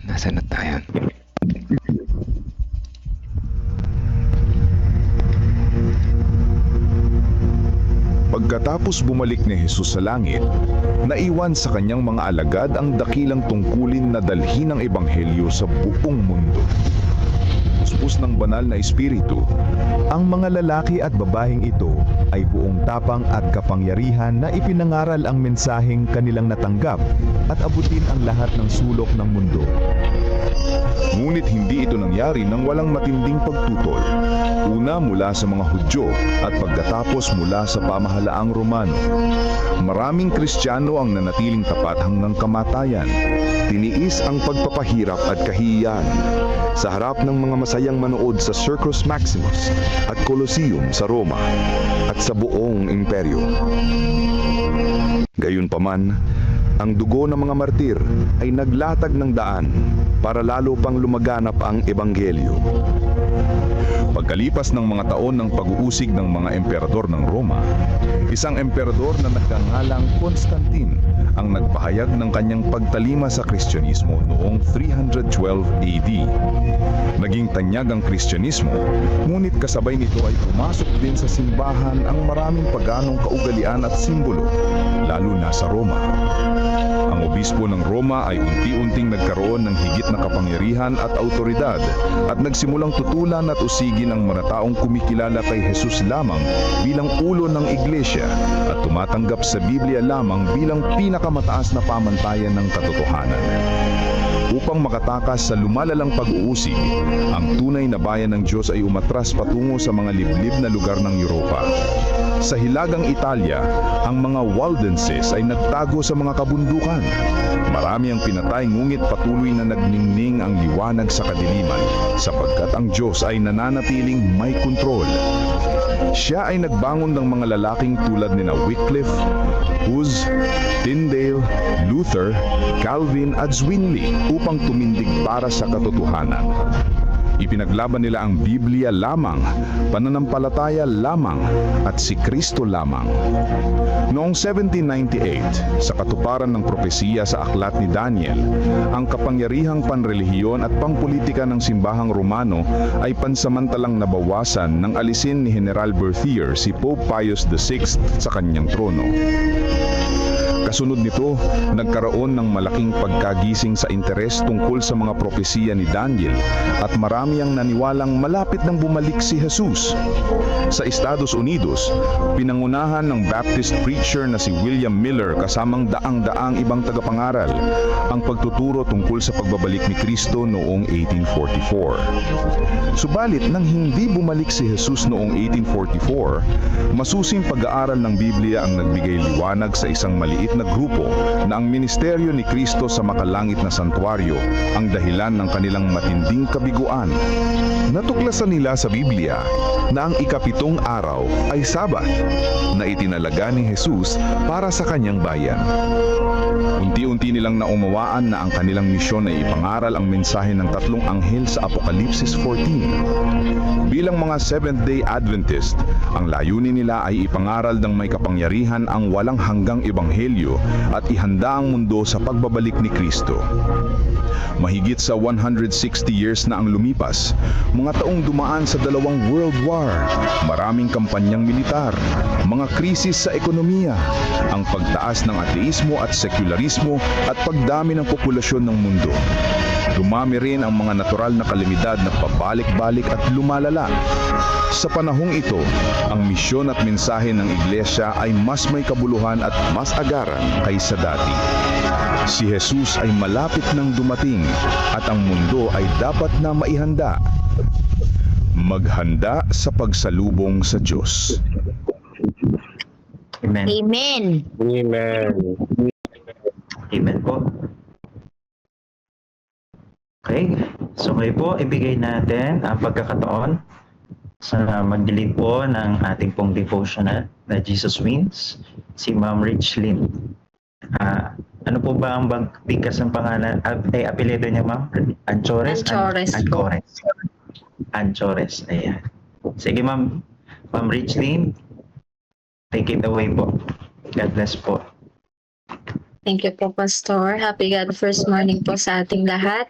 nasa na tayo. Pagkatapos bumalik ni Jesus sa langit, naiwan sa kanyang mga alagad ang dakilang tungkulin na dalhin ang ebanghelyo sa buong mundo. Puspos ng banal na espiritu, ang mga lalaki at babaeng ito ay buong tapang at kapangyarihan na ipinangaral ang mensaheng kanilang natanggap at abutin ang lahat ng sulok ng mundo. Ngunit hindi ito nangyari nang walang matinding pagtutol. Una mula sa mga Hudyo at pagkatapos mula sa pamahalaang Romano. Maraming Kristiyano ang nanatiling tapat hanggang kamatayan. Tiniis ang pagpapahirap at kahihiyan sa harap ng mga masayang manood sa Circus Maximus at Colosseum sa Roma at sa buong imperyo. Gayunpaman, ang dugo ng mga martir ay naglatag ng daan para lalo pang lumaganap ang ebanghelyo. Pagkalipas ng mga taon ng pag-uusig ng mga emperador ng Roma, isang emperador na nagkangalang Constantine ang nagpahayag ng kanyang pagtalima sa Kristyanismo noong 312 AD. Naging tanyag ang Kristyanismo, ngunit kasabay nito ay pumasok din sa simbahan ang maraming paganong kaugalian at simbolo, lalo na sa Roma. Ang obispo ng Roma ay unti-unting nagkaroon ng higit na kapangyarihan at autoridad at nagsimulang tutulan at usigin ang mga taong kumikilala kay Jesus lamang bilang ulo ng iglesia at tumatanggap sa Biblia lamang bilang pinakamataas na pamantayan ng katotohanan. Upang makatakas sa lumalalang pag-uusig, ang tunay na bayan ng Diyos ay umatras patungo sa mga liblib na lugar ng Europa. Sa hilagang Italia, ang mga Waldenses ay nagtago sa mga kabundukan. Marami ang pinatay ngunit patuloy na nagningning ang liwanag sa kadiliman sapagkat ang Diyos ay nananatiling may kontrol. Siya ay nagbangon ng mga lalaking tulad ni Wycliffe, Hus, Tyndale, Luther, Calvin at Zwingli upang tumindig para sa katotohanan. Ipinaglaban nila ang Biblia lamang, pananampalataya lamang, at si Kristo lamang. Noong 1798, sa katuparan ng propesiya sa aklat ni Daniel, ang kapangyarihang panrelihiyon at pangpolitika ng simbahang Romano ay pansamantalang nabawasan nang alisin ni General Berthier si Pope Pius VI sa kanyang trono. Kasunod nito, nagkaroon ng malaking pagkagising sa interes tungkol sa mga propesiya ni Daniel at marami ang naniwalang malapit nang bumalik si Jesus. Sa Estados Unidos, pinangunahan ng Baptist preacher na si William Miller kasamang daang-daang ibang tagapangaral ang pagtuturo tungkol sa pagbabalik ni Kristo noong 1844. Subalit nang hindi bumalik si Jesus noong 1844, masusing pag-aaral ng Biblia ang nagbigay liwanag sa isang maliit na grupo na ang ministeryo ni Kristo sa makalangit na santuaryo ang dahilan ng kanilang matinding kabiguan. Natuklasan nila sa Biblia na ang ikapitong araw ay Sabat na itinalaga ni Jesus para sa kanyang bayan. Unti-unti nilang naumawaan na ang kanilang misyon ay ipangaral ang mensahe ng tatlong anghel sa Apokalipsis 14. Bilang mga Seventh-day Adventist, ang layunin nila ay ipangaral ng may kapangyarihan ang walang hanggang ebanghelyo at ihanda ang mundo sa pagbabalik ni Kristo. Mahigit sa 160 years na ang lumipas, mga taong dumaan sa dalawang World War, maraming kampanyang militar, mga krisis sa ekonomiya, ang pagtaas ng ateismo at sekularismo at pagdami ng populasyon ng mundo. Dumami rin ang mga natural na kalamidad na pabalik-balik at lumalala. Sa panahong ito, ang misyon at mensahe ng iglesia ay mas may kabuluhan at mas agaran kaysa dati. Si Jesus ay malapit nang dumating at ang mundo ay dapat na maihanda. Maghanda sa pagsalubong sa Diyos. Amen. Amen. Amen. Amen po. Okay, so kayo po, ibigay natin ang pagkakataon sa mag-lead po ng ating pong devotional na Jesus Wins, si Ma'am Richlyn. Ano po ba ang bigkas ng pangalan, apelyido niya, Ma'am? Anchores? Anchores po. Anchores. Anchores, ayan. Sige, Ma'am. Ma'am Richlyn, take it away po. God bless po. Thank you po, Pastor. Happy God First Morning po sa ating lahat.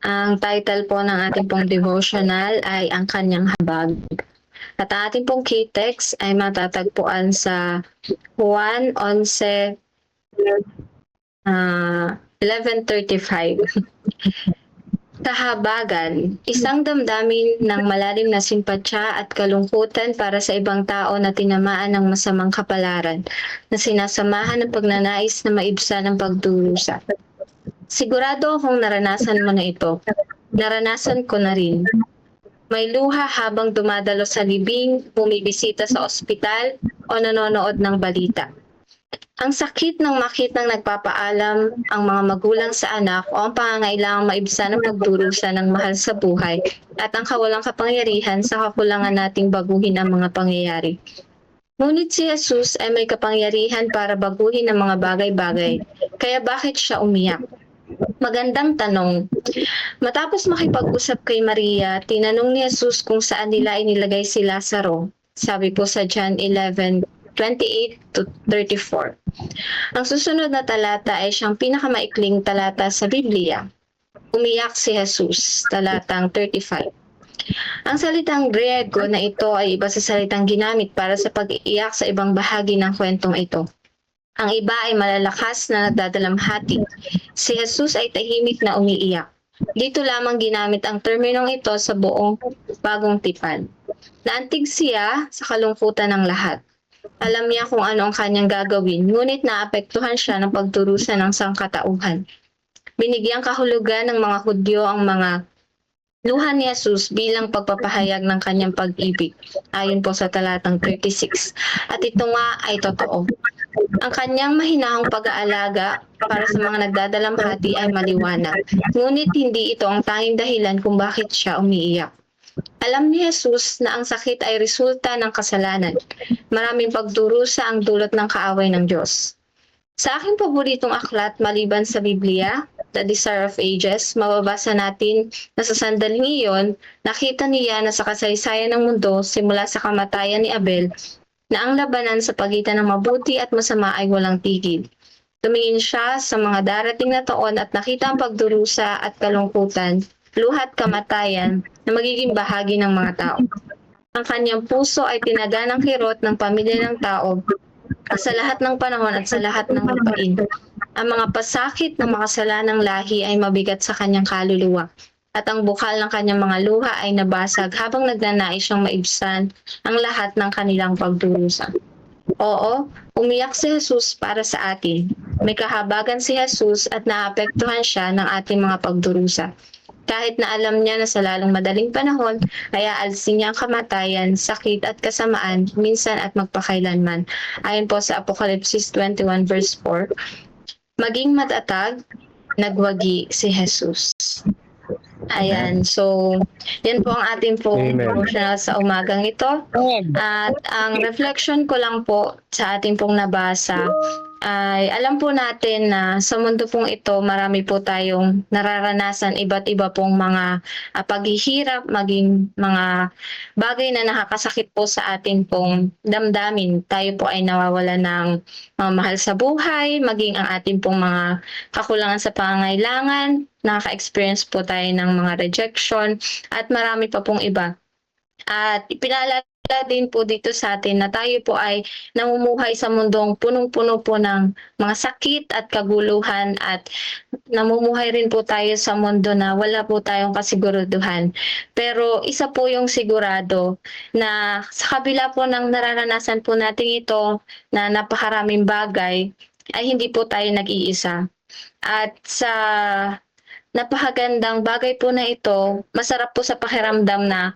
Ang title po ng ating pong devotional ay Ang Kanyang Habag. At ang ating pong key text ay matatagpuan sa Juan 11, 11:35. Kahabagan, isang damdamin ng malalim na simpatya at kalungkutan para sa ibang tao na tinamaan ng masamang kapalaran na sinasamahan ng pagnanais na maibsan ang pagdurusa. Sigurado akong naranasan mo na ito. Naranasan ko na rin. May luha habang dumadalo sa libing, bumibisita sa ospital o nanonood ng balita. Ang sakit ng makitang nagpapaalam ang mga magulang sa anak o ang pangangailangang maibsan ng pagdurusa ng mahal sa buhay at ang kawalang kapangyarihan sa kakulangan nating baguhin ang mga pangyayari. Ngunit si Jesus ay may kapangyarihan para baguhin ang mga bagay-bagay, kaya bakit siya umiyak? Magandang tanong. Matapos makipag-usap kay Maria, tinanong ni Jesus kung saan nila inilagay si Lazaro. Sabi po sa John 11:28-34. Ang susunod na talata ay siyang pinakamaikling talata sa Biblia. Umiyak si Jesus, talatang 35. Ang salitang Griego na ito ay iba sa salitang ginamit para sa pag-iiyak sa ibang bahagi ng kwentong ito. Ang iba ay malalakas na nagdadalamhati. Si Jesus ay tahimik na umiiyak. Dito lamang ginamit ang terminong ito sa buong bagong tipan. Naantig siya sa kalungkutan ng lahat. Alam niya kung ano ang kanyang gagawin, ngunit naapektuhan siya ng pagdurusa ng sangkatauhan. Binigyang kahulugan ng mga Hudyo ang mga luha ni Jesus bilang pagpapahayag ng kanyang pag-ibig, ayon po sa talatang 36. At ito nga ay totoo. Ang kanyang mahinahong pag-aalaga para sa mga nagdadalamhati ay maliwanag, ngunit hindi ito ang tanging dahilan kung bakit siya umiiyak. Alam ni Jesus na ang sakit ay resulta ng kasalanan. Maraming pagdurusa ang dulot ng kaaway ng Diyos. Sa aking paboritong aklat maliban sa Biblia, The Desire of Ages, mababasa natin na sa sandaling iyon, nakita niya na sa kasaysayan ng mundo simula sa kamatayan ni Abel, na ang labanan sa pagitan ng mabuti at masama ay walang tigil. Tumingin siya sa mga darating na taon at nakita ang pagdurusa at kalungkutan, luha at kamatayan na magiging bahagi ng mga tao. Ang kanyang puso ay tinaga ng kirot ng pamilya ng tao sa lahat ng panahon at sa lahat ng lupain. Ang mga pasakit ng makasalanang lahi ay mabigat sa kanyang kaluluwa at ang bukal ng kanyang mga luha ay nabasag habang nagnanais siyang maibsan ang lahat ng kanilang pagdurusa. Oo, umiyak si Jesus para sa atin. May kahabagan si Jesus at naapektuhan siya ng ating mga pagdurusa. Kahit na alam niya na sa lalong madaling panahon ay aalsin niya ang kamatayan, sakit at kasamaan minsan at magpakailanman. Ayon po sa Apokalipsis 21 verse 4, maging matatag, nagwagi si Jesus. Ayan, so yan po ang ating pong Amen. devotional sa umagang ito. At ang reflection ko lang po sa ating pong nabasa ay alam po natin na sa mundo pong ito marami po tayong nararanasan iba't iba pong mga paghihirap, maging mga bagay na nakakasakit po sa atin pong damdamin. Tayo po ay nawawala ng mga mahal sa buhay, maging ang ating pong mga kakulangan sa pangangailangan, nakaka-experience po tayo ng mga rejection at marami pa pong iba. At ipinaalala din po dito sa atin na tayo po ay namumuhay sa mundong punong-puno po ng mga sakit at kaguluhan at namumuhay rin po tayo sa mundo na wala po tayong kasiguraduhan. Pero isa po yung sigurado na sa kabila po ng nararanasan po natin ito na napakaraming bagay ay hindi po tayo nag-iisa. At sa napakagandang bagay po na ito, masarap po sa pakiramdam na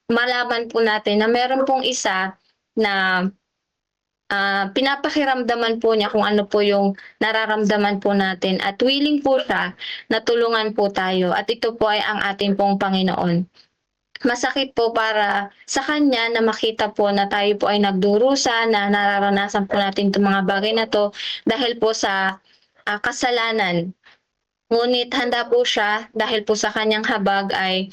malaman po natin na meron pong isa na pinapakiramdaman po niya kung ano po yung nararamdaman po natin at willing po siya na tulungan po tayo at ito po ay ang ating pong Panginoon. Masakit po para sa kanya na makita po na tayo po ay nagdurusa, na nararanasan po natin itong mga bagay na to dahil po sa kasalanan. Ngunit handa po siya dahil po sa kanyang habag ay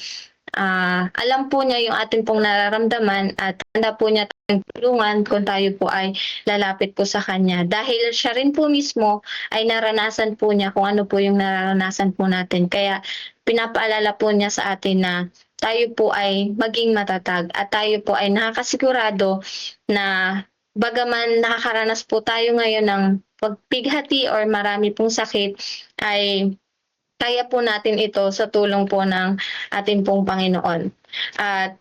alam po niya yung ating pong nararamdaman at handa po niya tayong tulungan kung tayo po ay lalapit po sa kanya. Dahil siya rin po mismo ay naranasan po niya kung ano po yung nararanasan po natin. Kaya pinapaalala po niya sa atin na tayo po ay maging matatag at tayo po ay nakakasigurado na bagaman nakakaranas po tayo ngayon ng pagpighati or marami pong sakit, ay kaya po natin ito sa tulong po ng ating pong Panginoon. At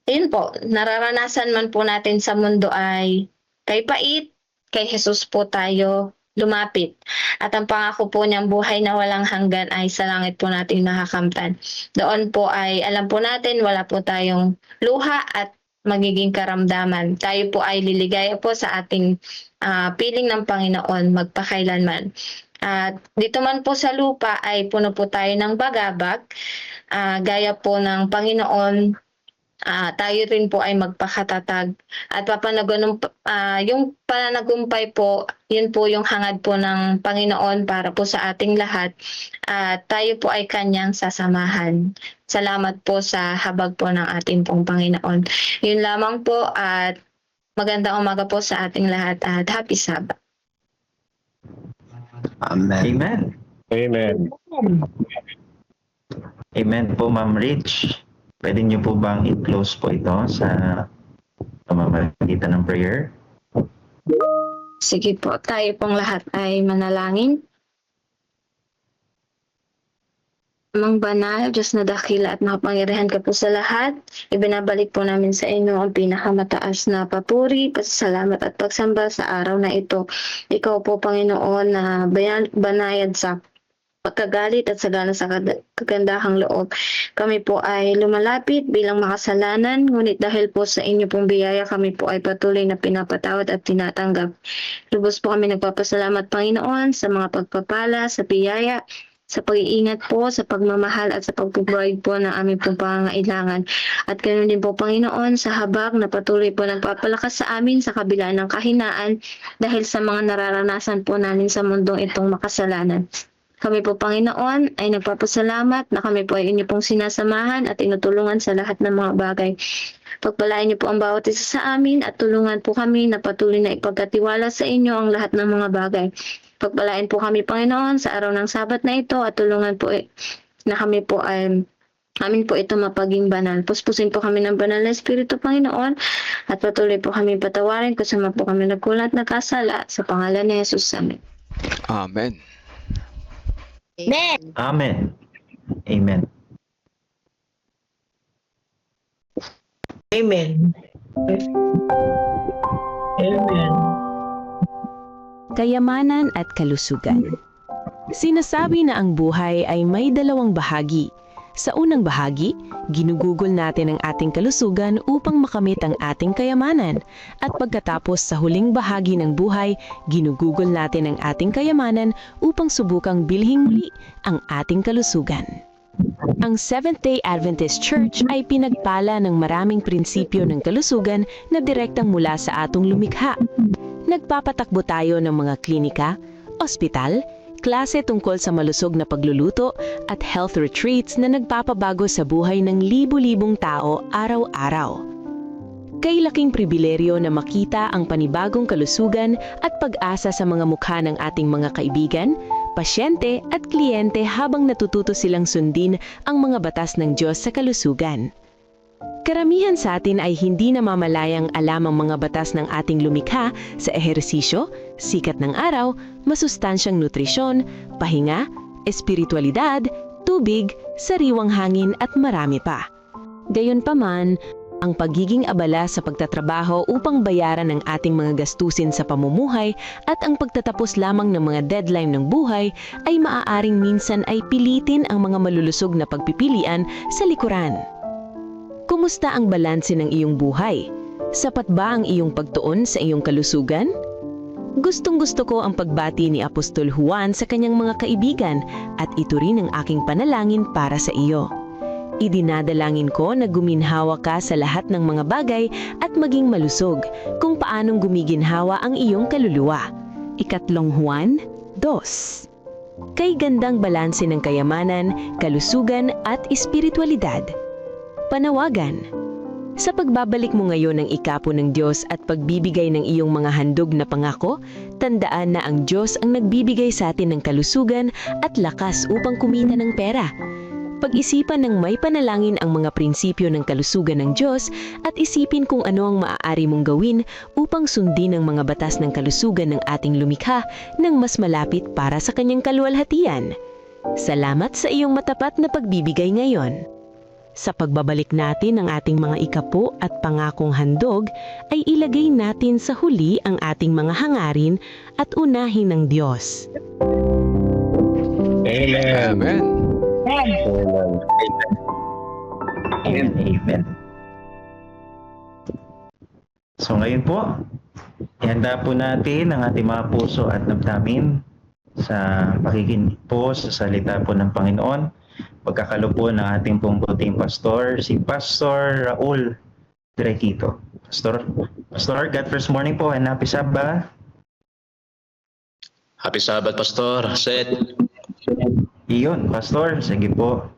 yun po, nararanasan man po natin sa mundo ay kay pait, kay Jesus po tayo lumapit. At ang pangako po niyang buhay na walang hanggan ay sa langit po natin makakamtan. Doon po ay alam po natin wala po tayong luha at magiging karamdaman. Tayo po ay liligaya po sa ating piling ng Panginoon magpakailanman. At dito man po sa lupa ay puno po tayo ng bagabag. Gaya po ng Panginoon, tayo rin po ay magpakatatag. At yung pananagumpay po, yun po yung hangad po ng Panginoon para po sa ating lahat. At tayo po ay kanyang sasamahan. Salamat po sa habag po ng ating pong Panginoon. Yun lamang po at magandang umaga po sa ating lahat at happy Sabbath. Amen. Amen. Amen. Amen po, Ma'am Rich. Pwede niyo po bang i-close po ito sa pamamagitan ng prayer? Sige po, tayo pong lahat ay manalangin. Amang banal, Diyos na dakila at makapangyarihan ka po sa lahat, ibinabalik po namin sa inyo ang pinakamataas na papuri, pasasalamat at pagsamba sa araw na ito. Ikaw po, Panginoon, na banayad sa pagkagalit at sagana sa kagandahang loob. Kami po ay lumalapit bilang makasalanan, ngunit dahil po sa inyo pong biyaya, kami po ay patuloy na pinapatawad at tinatanggap. Lubos po kami nagpapasalamat, Panginoon, sa mga pagpapala, sa biyaya, sa pag-iingat po, sa pagmamahal at sa pag-provide po ng aming pong pangangailangan. At ganoon din po, Panginoon, sa habag na patuloy po nagpapalakas sa amin sa kabila ng kahinaan dahil sa mga nararanasan po namin sa mundong itong makasalanan. Kami po, Panginoon, ay nagpapasalamat na kami po ay inyo pong sinasamahan at tinutulungan sa lahat ng mga bagay. Pagpalain niyo po ang bawat isa sa amin at tulungan po kami na patuloy na ipagkatiwala sa inyo ang lahat ng mga bagay. Pagpalain po kami, Panginoon, sa araw ng Sabat na ito at tulungan po na kami po ay amin po ito mapaging banal. Puspusin po kami ng banal na Espiritu, Panginoon, at patuloy po kami patawarin kung saan po kami nagkulat na kasala sa pangalan ni Jesus. Amen. Amen. Amen. Amen. Amen. Amen. Kayamanan at kalusugan. Sinasabi na ang buhay ay may dalawang bahagi. Sa unang bahagi, ginugugol natin ang ating kalusugan upang makamit ang ating kayamanan. At pagkatapos sa huling bahagi ng buhay, ginugugol natin ang ating kayamanan upang subukang bilhin muli ang ating kalusugan. Ang Seventh-day Adventist Church ay pinagpala ng maraming prinsipyo ng kalusugan na direktang mula sa atong lumikha. Nagpapatakbo tayo ng mga klinika, ospital, klase tungkol sa malusog na pagluluto at health retreats na nagpapabago sa buhay ng libu-libong tao araw-araw. Kay laking pribileryo na makita ang panibagong kalusugan at pag-asa sa mga mukha ng ating mga kaibigan, pasyente at kliyente habang natututo silang sundin ang mga batas ng Diyos sa kalusugan. Karamihan sa atin ay hindi namamalayang alam ang mga batas ng ating lumikha sa ehersisyo, sikat ng araw, masustansyang nutrisyon, pahinga, espiritualidad, tubig, sariwang hangin at marami pa. Gayunpaman, ang pagiging abala sa pagtatrabaho upang bayaran ang ating mga gastusin sa pamumuhay at ang pagtatapos lamang ng mga deadline ng buhay ay maaaring minsan ay pilitin ang mga malulusog na pagpipilian sa likuran. Kumusta ang balanse ng iyong buhay? Sapat ba ang iyong pagtuon sa iyong kalusugan? Gustong-gusto ko ang pagbati ni Apostol Juan sa kanyang mga kaibigan at ito rin ang aking panalangin para sa iyo. Idinadalangin ko na guminhawa ka sa lahat ng mga bagay at maging malusog kung paanong gumiginhawa ang iyong kaluluwa. 3 Juan 2. Kay gandang balanse ng kayamanan, kalusugan at espiritualidad. Panawagan. Sa pagbabalik mo ngayon ng ikapo ng Diyos at pagbibigay ng iyong mga handog na pangako, tandaan na ang Diyos ang nagbibigay sa atin ng kalusugan at lakas upang kumita ng pera. Pag-isipan ng may panalangin ang mga prinsipyo ng kalusugan ng Diyos at isipin kung ano ang maaari mong gawin upang sundin ang mga batas ng kalusugan ng ating lumikha ng mas malapit para sa kanyang kaluwalhatian. Salamat sa iyong matapat na pagbibigay ngayon. Sa pagbabalik natin ng ating mga ikapo at pangakong handog, ay ilagay natin sa huli ang ating mga hangarin at unahin ng Diyos. Amen. Amen. Amen. Amen. So ngayon po, ihanda po natin ang ating mga puso at damdamin sa pakikinig po sa salita po ng Panginoon. Pagkakalo po ng ating pong buting pastor, si Pastor Raul Drequito. Pastor, God first morning po and happy Sabbath. Happy Sabbath, Pastor Seth. Iyon, Pastor, sige po.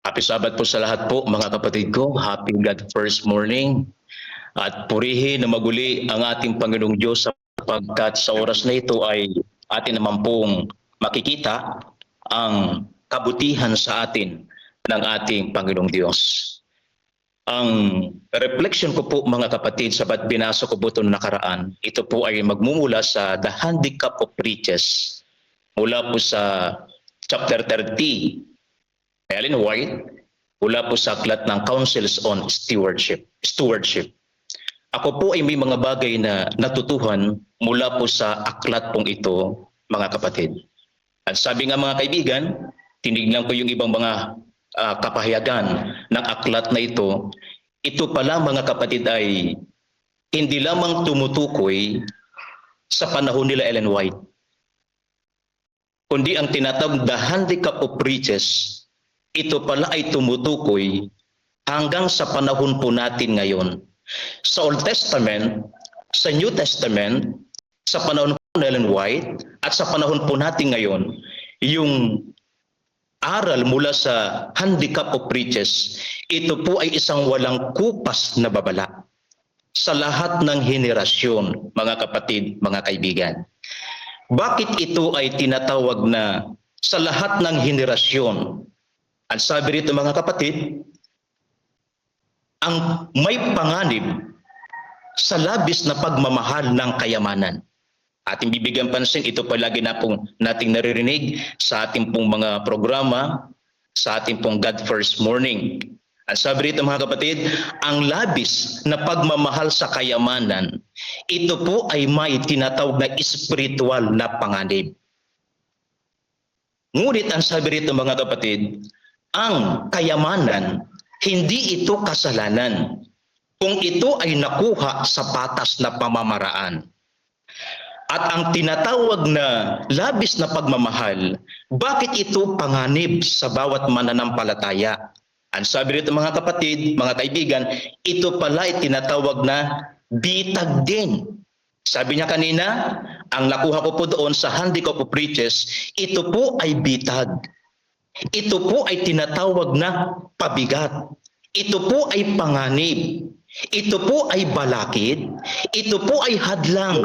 Happy Sabbath po sa lahat po, mga kapatid ko. Happy God first morning. At purihin na maguli ang ating Panginoong Diyos sapagkat sa oras na ito ay atin naman pong makikita ang kabutihan sa atin ng ating Panginoong Diyos. Ang reflection ko po, mga kapatid, sabat binasa ko po ito nakaraan, ito po ay magmumula sa The Handicap of Riches, mula po sa chapter 30, Ellen White, mula po sa aklat ng Councils on Stewardship. Ako po ay may mga bagay na natutuhan mula po sa aklat pong ito, mga kapatid. At sabi nga, mga kaibigan, tinignan ko yung ibang mga kapahayagan ng aklat na ito. Ito pala, mga kapatid, ay hindi lamang tumutukoy sa panahon nila Ellen White, kundi ang tinatawag The Handicap of Riches, ito pala ay tumutukoy hanggang sa panahon po natin ngayon. Sa Old Testament, sa New Testament, sa panahon po ni Ellen White, at sa panahon po natin ngayon, yung aral mula sa Handicap of Riches, ito po ay isang walang kupas na babala sa lahat ng henerasyon, mga kapatid, mga kaibigan. Bakit ito ay tinatawag na sa lahat ng henerasyon? Ang sabi rito, mga kapatid, ang may panganib sa labis na pagmamahal ng kayamanan. Ating bibigyan pansin, ito palagi na pong nating naririnig sa ating pong mga programa, sa ating pong God First Morning. Ang sabi rito, mga kapatid, ang labis na pagmamahal sa kayamanan, ito po ay may tinatawag na espiritual na panganib. Ngunit ang sabi rito, mga kapatid, ang kayamanan, hindi ito kasalanan kung ito ay nakuha sa patas na pamamaraan. At ang tinatawag na labis na pagmamahal, bakit ito panganib sa bawat mananampalataya? Ang sabi rito, mga kapatid, mga kaibigan, ito pala ay tinatawag na bitag din. Sabi niya kanina, ang nakuha ko po doon sa Handicap of Riches, ito po ay bitag. Ito po ay tinatawag na pabigat. Ito po ay panganib. Ito po ay balakid. Ito po ay hadlang.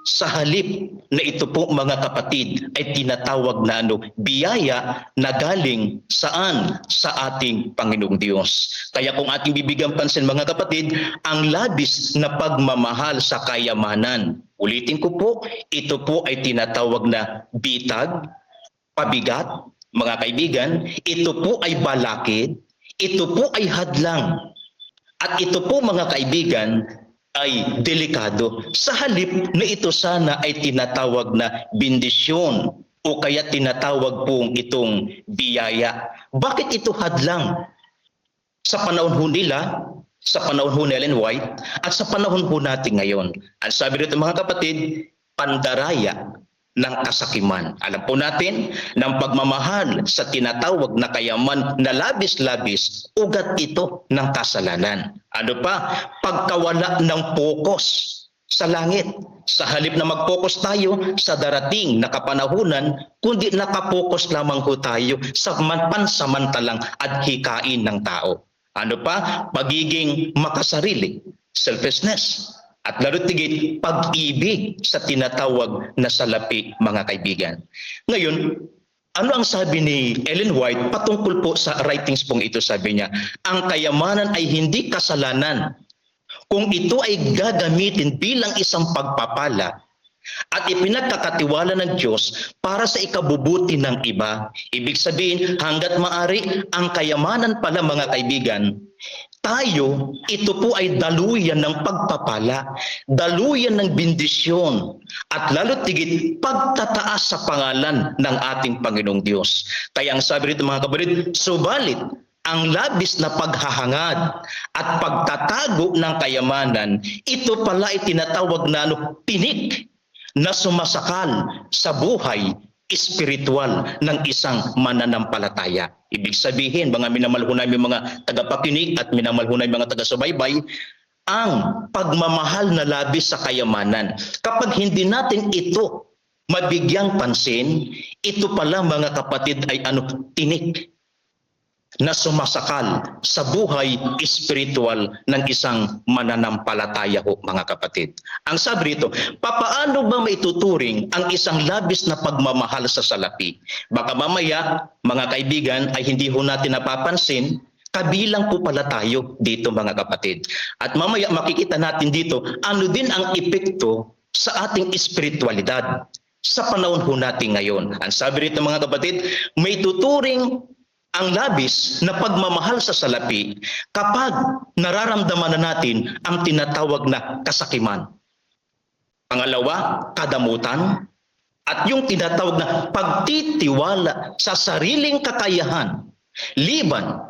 Sa halip na ito po, mga kapatid, ay tinatawag na biyaya na galing saan? Sa ating Panginoong Diyos. Kaya kung ating bibigyan pansin, mga kapatid, ang labis na pagmamahal sa kayamanan, ulitin ko po, ito po ay tinatawag na bitag, pabigat, mga kaibigan, ito po ay balakid, ito po ay hadlang. At ito po, mga kaibigan, ay delikado. Sa halip na ito sana ay tinatawag na bendisyon o kaya tinatawag pong itong biyaya. Bakit ito hadlang? Sa panahon ho nila, sa panahon ho ni Ellen White at sa panahon ho natin ngayon. Ang sabi rito mga kapatid, pandaraya ng kasakiman. Alam po natin ng pagmamahal sa tinatawag na kayaman na labis-labis, ugat ito ng kasalanan. Ano pa? Pagkawala ng pokus sa langit. Sa halip na mag-focus tayo sa darating na kapanahunan, kundi nakapokus lamang ho tayo sa pansamantalang adhikain ng tao. Ano pa? Pagiging makasarili, selfishness. At lalo tigit, pag-ibig sa tinatawag na salapi, mga kaibigan. Ngayon, ano ang sabi ni Ellen White patungkol po sa writings pong ito? Sabi niya, ang kayamanan ay hindi kasalanan kung ito ay gagamitin bilang isang pagpapala at ipinagkakatiwala ng Diyos para sa ikabubuti ng iba. Ibig sabihin, hanggat maari, ang kayamanan pala mga kaibigan, tayo, ito po ay daluyan ng pagpapala, daluyan ng bendisyon, at lalo tigit pagtataas sa pangalan ng ating Panginoong Diyos. Kaya ang sabi rito mga kapatid, subalit, ang labis na paghahangad at pagtatago ng kayamanan, ito pala ay tinatawag na tinik na sumasakal sa buhay espiritual ng isang mananampalataya. Ibig sabihin, mga minamahal ho namin mga tagapakinig at minamahal ho namin mga taga-subaybay, ang pagmamahal na labis sa kayamanan, kapag hindi natin ito mabigyang pansin, ito pala mga kapatid ay tinik na sumasakal sa buhay espiritual ng isang mananampalataya ho mga kapatid. Ang sabi rito, papaano ba maituturing ang isang labis na pagmamahal sa salapi? Baka mamaya mga kaibigan ay hindi ho natin napapansin, kabilang po pala tayo dito mga kapatid. At mamaya makikita natin dito ano din ang epekto sa ating espiritualidad sa panahon ho natin ngayon. Ang sabi rito mga kapatid, may tuturing ang labis na pagmamahal sa salapi kapag nararamdaman na natin ang tinatawag na kasakiman. Pangalawa, kadamutan. At yung tinatawag na pagtitiwala sa sariling kakayahan, liban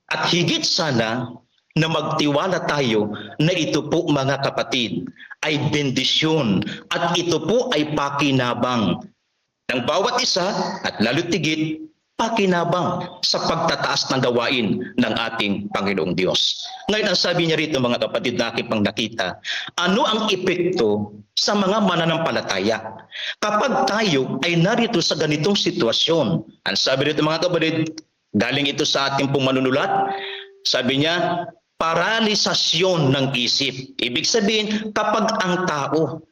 at higit sana na magtiwala tayo na ito po mga kapatid ay bendisyon at ito po ay pakinabang ng bawat isa at lalo tigit pakinabang sa pagtataas ng gawain ng ating Panginoong Diyos. Ngayon ang sabi niya rito mga kapatid na aking pang nakita, ano ang epekto sa mga mananampalataya kapag tayo ay narito sa ganitong sitwasyon? Ang sabi rito mga kapatid, galing ito sa ating pong manunulat, sabi niya, paralisasyon ng isip. Ibig sabihin, kapag ang tao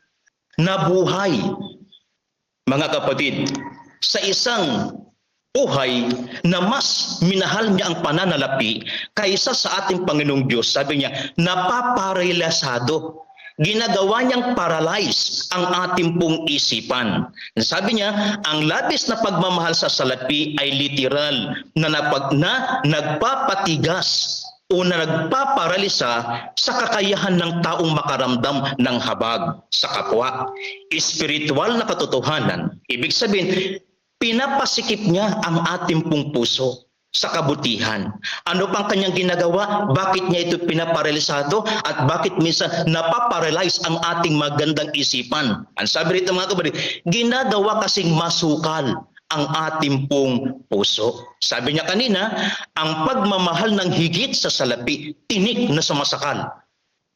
nabuhay, mga kapatid, sa isang buhay na mas minahal niya ang pananalapi kaysa sa ating Panginoong Diyos, sabi niya, napaparalisado. Ginagawa niyang paralyze ang ating pong isipan. Sabi niya, ang labis na pagmamahal sa salapi ay literal na nagpapatigas o na nagpaparalisa sa kakayahan ng taong makaramdam ng habag sa kapwa. Espiritual na katotohanan, ibig sabihin, pinapasikip niya ang ating pong puso sa kabutihan. Ano pang kanyang ginagawa? Bakit niya ito pinaparalisado? At bakit minsan napaparalyze ang ating magandang isipan? Ang sabi rito mga kapatid, ginagawa kasing masukal ang ating pong puso. Sabi niya kanina, ang pagmamahal ng higit sa salapi, tinik na sumasakal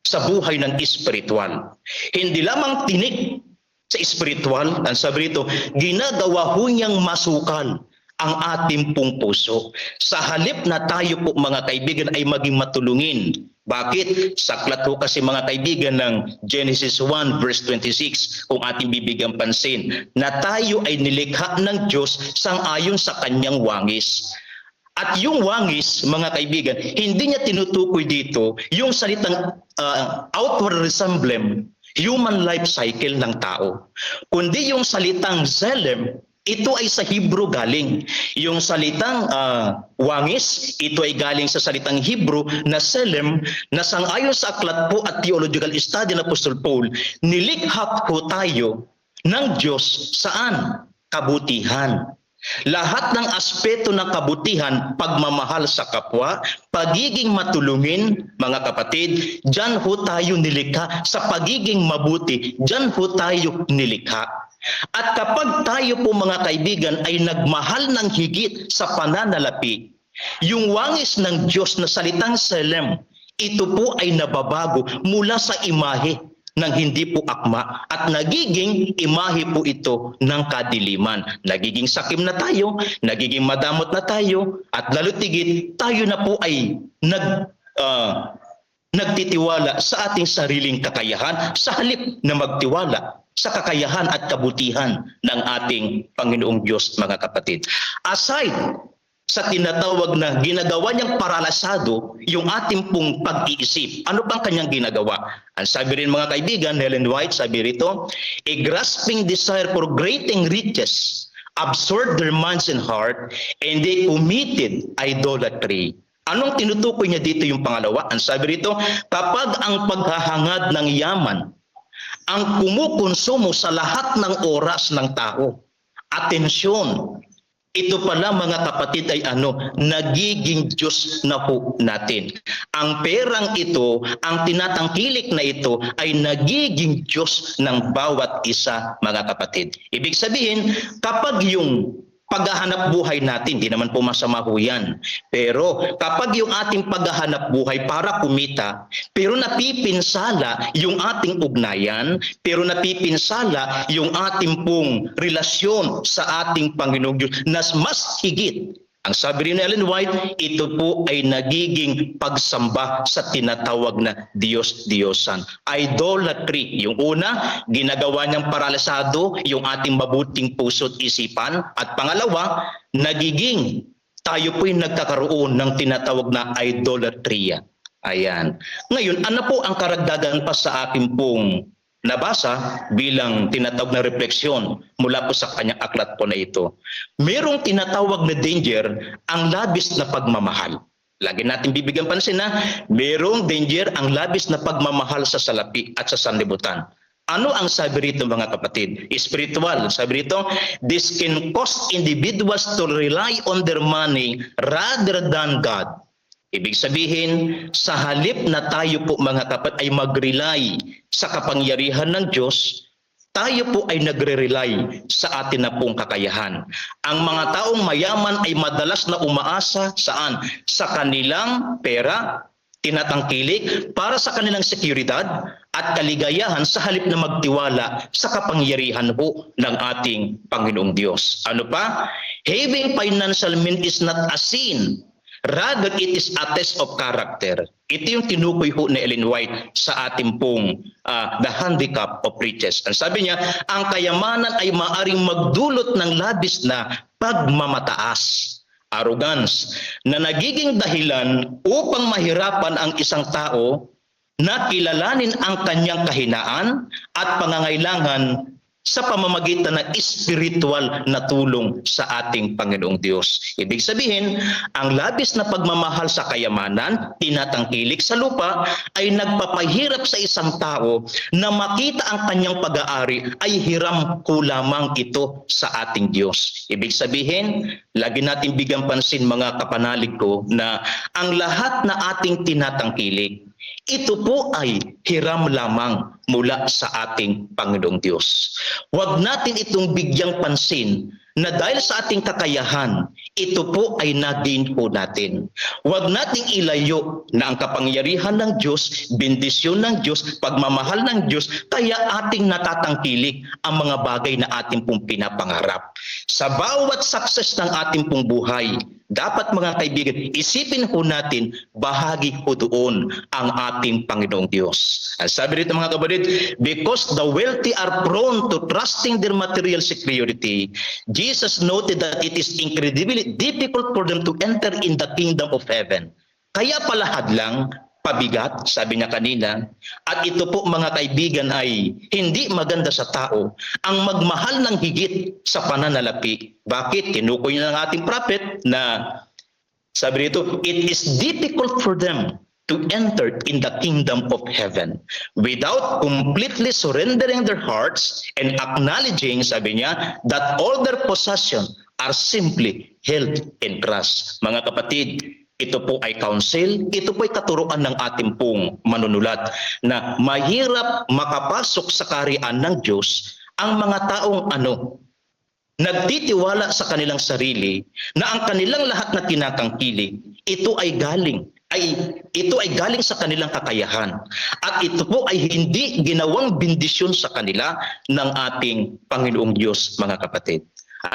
sa buhay ng espiritual. Hindi lamang tinik sa espiritual, ang sabi rito, ginagawa ho niyang masukal ang ating pong puso. Sa halip na tayo po mga kaibigan ay maging matulungin. Bakit? Saklat ho kasi mga kaibigan ng Genesis 1 verse 26 kung ating bibigyan pansin na tayo ay nilikha ng Diyos sang-ayon sa kanyang wangis. At yung wangis, mga kaibigan, hindi niya tinutukoy dito yung salitang outward resemblance, human life cycle ng tao. Kundi yung salitang zelem, ito ay sa Hebrew galing. Yung salitang wangis, ito ay galing sa salitang Hebrew na selem, na sang-ayon sa aklat po at theological study ng Apostol Paul, nilikha po tayo ng Diyos saan? Kabutihan. Lahat ng aspeto ng kabutihan, pagmamahal sa kapwa, pagiging matulungin, mga kapatid, diyan ho tayo nilikha. Sa pagiging mabuti, diyan ho tayo nilikha. At kapag tayo po mga kaibigan ay nagmahal ng higit sa pananalapi, yung wangis ng Diyos na salitang Selem, ito po ay nababago mula sa imahe ng hindi po akma at nagiging imahe po ito ng kadiliman. Nagiging sakim na tayo, nagiging madamot na tayo, at lalo tigit tayo na po ay nagtitiwala sa ating sariling kakayahan sa halip na magtiwala sa kakayahan at kabutihan ng ating Panginoong Diyos, mga kapatid. Aside sa tinatawag na ginagawa niyang paralasado yung ating pong pag-iisip. Ano bang kanyang ginagawa? Ang sabi rin mga kaibigan, Ellen White, sabi rito, a grasping desire for great riches absorbed their minds and heart, and they committed idolatry. Anong tinutukoy niya dito yung pangalawa? Ang sabi rito, kapag ang paghahangad ng yaman ang kumukonsumo sa lahat ng oras ng tao, atensyon, ito pala mga kapatid ay nagiging Diyos na po natin. Ang perang ito, ang tinatangkilik na ito ay nagiging Diyos ng bawat isa, mga kapatid. Ibig sabihin, kapag yung paghahanap buhay natin, di naman po masama ho yan. Pero kapag yung ating paghahanap buhay para kumita, pero napipinsala yung ating ugnayan, pero napipinsala yung ating pong relasyon sa ating Panginoong Diyos, na mas higit. Ang sabi rin ni Ellen White, ito po ay nagiging pagsamba sa tinatawag na Diyos-Diyosan. Idolatry. Yung una, ginagawa niyang paralasado yung ating mabuting puso't isipan. At pangalawa, nagiging tayo po'y nagkakaroon ng tinatawag na idolatria. Ayan. Ngayon, ano po ang karagdagan pa sa akin pong nabasa bilang tinatawag na refleksyon mula po sa kanyang aklat po na ito? Merong tinatawag na danger ang labis na pagmamahal. Lagi natin bibigyan pansin na merong danger ang labis na pagmamahal sa salapi at sa sanlibutan. Ano ang sabi rito mga kapatid? Spiritual. Sabi rito, this can cause individuals to rely on their money rather than God. Ibig sabihin, sa halip na tayo po mga kapatid ay mag-rely sa kapangyarihan ng Diyos, tayo po ay nagre-rely sa atin na pong kakayahan. Ang mga taong mayaman ay madalas na umaasa saan? Sa kanilang pera, tinatangkilik para sa kanilang seguridad at kaligayahan sa halip na magtiwala sa kapangyarihan po ng ating Panginoong Diyos. Ano pa? Having financial means is not a sin. Rather, it is a test of character. Ito yung tinukoy ho ni Ellen White sa ating pong the handicap of riches. Ang sabi niya, ang kayamanan ay maaring magdulot ng labis na pagmamataas, arrogance, na nagiging dahilan upang mahirapan ang isang tao na kilalanin ang kanyang kahinaan at pangangailangan sa pamamagitan ng spiritual na tulong sa ating Panginoong Diyos. Ibig sabihin, ang labis na pagmamahal sa kayamanan, tinatangkilik sa lupa, ay nagpapahirap sa isang tao na makita ang kanyang pag-aari ay hiram ko lamang ito sa ating Diyos. Ibig sabihin, lagi natin bigyan pansin mga kapanalig ko na ang lahat na ating tinatangkilik, ito po ay hiram lamang mula sa ating Panginoong Diyos. Huwag natin itong bigyang pansin na dahil sa ating kakayahan, ito po ay naging po natin. Huwag nating ilayo na ang kapangyarihan ng Diyos, bendisyon ng Diyos, pagmamahal ng Diyos, kaya ating natatangkilik ang mga bagay na ating pong pinapangarap. Sa bawat success ng ating pong buhay, dapat mga kaibigan, isipin po natin, bahagi po doon ang ating Panginoong Diyos. Ang sabi rito mga kapatid, because the wealthy are prone to trusting their material security, Jesus noted that it is incredibly difficult for them to enter in the kingdom of heaven. Kaya pala hadlang, pabigat, sabi niya kanina, at ito po mga kaibigan ay hindi maganda sa tao ang magmahal ng higit sa pananalapi. Bakit? Tinukoy niya ng ating prophet na sabi rito, it is difficult for them to enter in the kingdom of heaven without completely surrendering their hearts and acknowledging, sabi niya, that all their possession are simply held in trust. Mga kapatid, ito po ay counsel, ito po ay katuruan ng ating pong manunulat na mahirap makapasok sa kaharian ng Diyos ang mga taong nagtitiwala sa kanilang sarili na ang kanilang lahat na tinatangkilik, ito ay galing sa kanilang kakayahan. At ito po ay hindi ginawang bendisyon sa kanila ng ating Panginoong Diyos, mga kapatid.